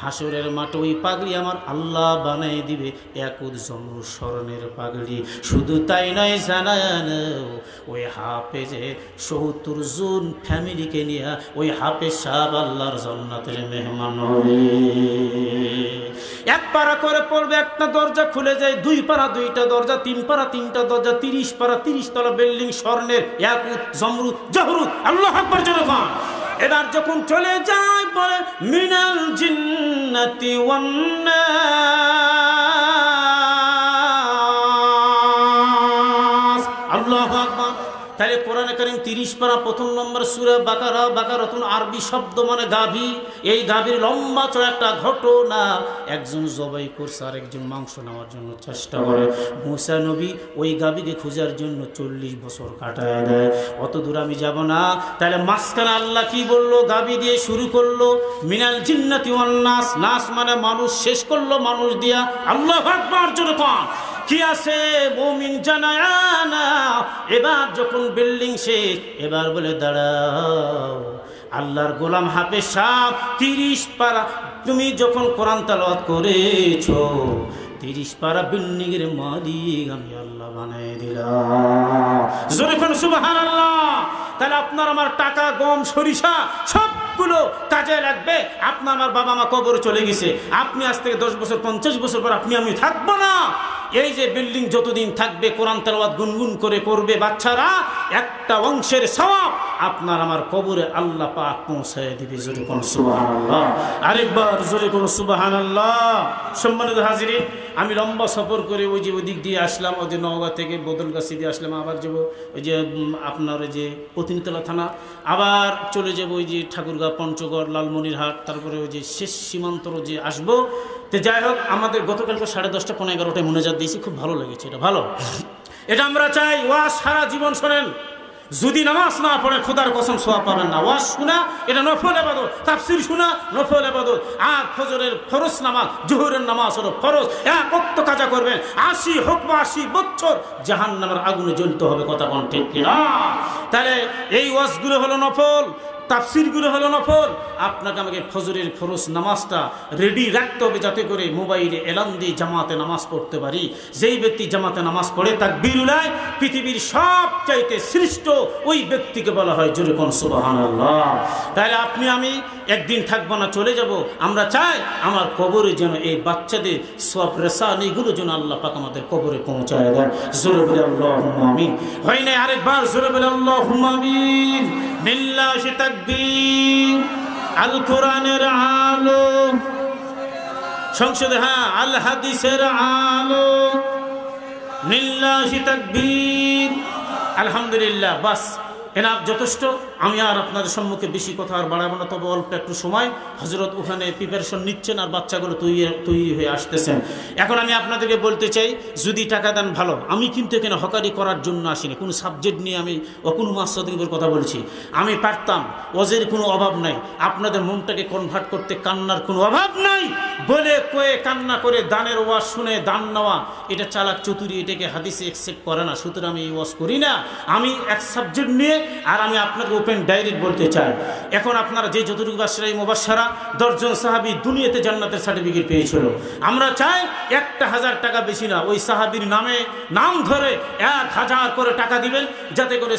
হাসরের মাঠে ওই পাগড়ি আমার আল্লাহ বানাই দিবে একুদ জমরু স্মরণের পাগড়ি। শুধু তাই নয়, জানান ওই হাফেজে 70 জন ফ্যামিলিকে নিয়ে ওই হাফেজ সাহেব আল্লাহর জান্নাতের মেহমান হবে। 1 পারা করে পড়বে, একটা দরজা খুলে যায়, 2 পারা 2টা দরজা, 3 পারা 3টা দরজা, 30 পারা 30 তলা বিল্ডিং, স্বর্ণের ইয়াকুত, জমরুদ, জহরুদ। আল্লাহু আকবার জোরে বল। এবার যখন চলে যায় বলে মিনাল জিন্নাতি ওয়ান নাস, আল্লাহু আকবার। তাহলে কোরআনে কারীম 30 পারা প্রথম নম্বর সূরা বাকারা, বাকারাতুন আরবি শব্দ মানে গাভী। এই গাভীর লম্বা চড়া একটা ঘটনা, একজন জবাই করছে আর একজন মাংস নেওয়ার জন্য চেষ্টা করে। মুসা নবী ওই গাভীকে খোঁজার জন্য 40 বছর কাটায় দেয়। অত দূর আমি যাব না। তাহলে মাঝখানে আল্লাহ কি বললো? গাভী দিয়ে শুরু করলো, মিনাল জিন্নাতি ওয়ান নাস। নাস মানে মানুষ, শেষ করলো মানুষ দিয়া। আল্লাহু আকবার জোরে কোন কি আছে? মুমিন জানায়ানা। এবার যখন বিল্ডিং শেষ, এবার বলে দাঁড়াও। আল্লাহর গোলাম হাফেজ সাহেব 30 পারা তুমি যখন কোরআন তেলাওয়াত করেছো, 30 পারা বিল্ডিং এর মালিক আমি আল্লাহ বানাই দিলাম। জোরে কোন সুবহানাল্লাহ। তাহলে আপনার আমার টাকা, গম, সরিষা সবগুলো কাজে লাগবে। আপনার আমার বাবা মা কবরে চলে গেছে, আপনি আজ থেকে 10 বছর 50 বছর পর আপনি আমি থাকবো না। এই যে বিল্ডিং যতদিন থাকবে কোরআন তেলাওয়াত গুনগুন করে পড়বে বাচ্চারা, একটা অংশের সওয়াব আপনার আমার কবরে আল্লাহ পাক পৌঁছায় দিবে। জোরে কোন সুবহানাল্লাহ। আরেকবার জোরে কোন সুবহানাল্লাহ। সম্মানিত হাজিরিন, আমি লম্বা সফর করে ওই যে ওই দিক দিয়ে আসলাম, ওই যে নওগাঁ থেকে বদলগাছি দিয়ে আসলাম, আবার যাবো ওই যে আপনার ওই যে পতিনতলা থানা, আবার চলে যাবো ওই যে ঠাকুরগাঁ, পঞ্চগড়, লালমনিরহাট, তারপরে ওই যে শেষ সীমান্তর যে আসবো। তো যাই হোক, আমাদের গতকালকে 10:30 পৌনে 11টায় মোনাজাত দিয়েছি, খুব ভালো লেগেছে। এটা ভালো, এটা আমরা চাই। ওয়াজ সারা জীবন শোনেন, যদি নামাজ না পড়ে খোদার কসম সওয়াব পাবেন না। ওয়াজ শোনা এটা নফল ইবাদত, তাফসীর শোনা নফল ইবাদত। আর ফজরের ফরজ নামাজ, জোহরের নামাজ হলো ফরজ। এক ওয়াক্ত কাজা করবেন, 80 হোক বা 80 বছর জাহান্নামের আগুনে জ্বলতে হবে। কথা কোন ঠিক কিনা? তাহলে এই ওয়াজগুলো হলো নফল, তাফসীরগুলো হলো নফল। আপনাকে আমাকে ফজরের ফরজ নামাজটা রেডি রাখতে হবে, যাতে করে মোবাইলে এলান দিয়ে জামাতে নামাজ পড়তে পারি। যেই ব্যক্তি জামাতে নামাজ পড়ে তাকবীরুল্লাহ, পৃথিবীর সবচাইতে শ্রেষ্ঠ ওই ব্যক্তিকে বলা হয়। জোরে কোন সুবহানাল্লাহ। তাহলে আপনি আমি একদিন থাকবো না, চলে যাব। আমরা চাই আমার কবরে যেন এই বাচ্চাদের সওয়াব রেসানিগুলো যেন আল্লাহ পাক আমাদের কবরে পৌঁছায় দেন। জোরে বলে আল্লাহুম্মা আমিন। হয় না? আরেকবার জোরে বলে আল্লাহুম্মা আমিন। বিল্লাহি তাকবীর। আল কোরআনের আলো সংসদে, হ্যাঁ, আল হাদিসের আলো। লিল্লাহি তাকবীর। আলহামদুলিল্লাহ। বাস এনাফ, যথেষ্ট। আমি আর আপনাদের সম্মুখে বেশি কথা আর বাড়াবো না, তবে অল্প একটু সময়। হযরত ওখানে প্রিপারেশন নিচ্ছেন আর বাচ্চাগুলো তৈরি হয়ে আসতেছেন। এখন আমি আপনাদেরকে বলতে চাই, যদি টাকা দেন ভালো। আমি কিন্তু এখানে হকারি করার জন্য আসিনি, কোনো সাবজেক্ট নিয়ে আমি কোনো মাসদিকের কথা বলছি। আমি পারতাম, ওয়াজের কোনো অভাব নাই। আপনাদের মনটাকে কনভার্ট করতে কান্নার কোনো অভাব নাই বলে কয়ে কান্না করে দানের ওয়াজ শুনে দান নেওয়া, এটা চালাক চতুরি, এটাকে হাদিসে অ্যাকসেপ্ট করে না। সুতরাং আমি এই ওয়াজ করি না। আমি এক সাবজেক্ট নিয়ে, আর আমি আপনাকে ওপেন ডাইরেক্ট বলতে চাই। এখন আপনারা যে যতটুকু বাসরা মুবাশশারা 10 জন সাহাবী দুনিয়াতে জান্নাতের সার্টিফিকেট পেয়েছিল। আমরা চাই 1000 টাকা বেশি না, ওই সাহাবীর নাম ধরে 1000 করে টাকা দিবেন, যাতে করে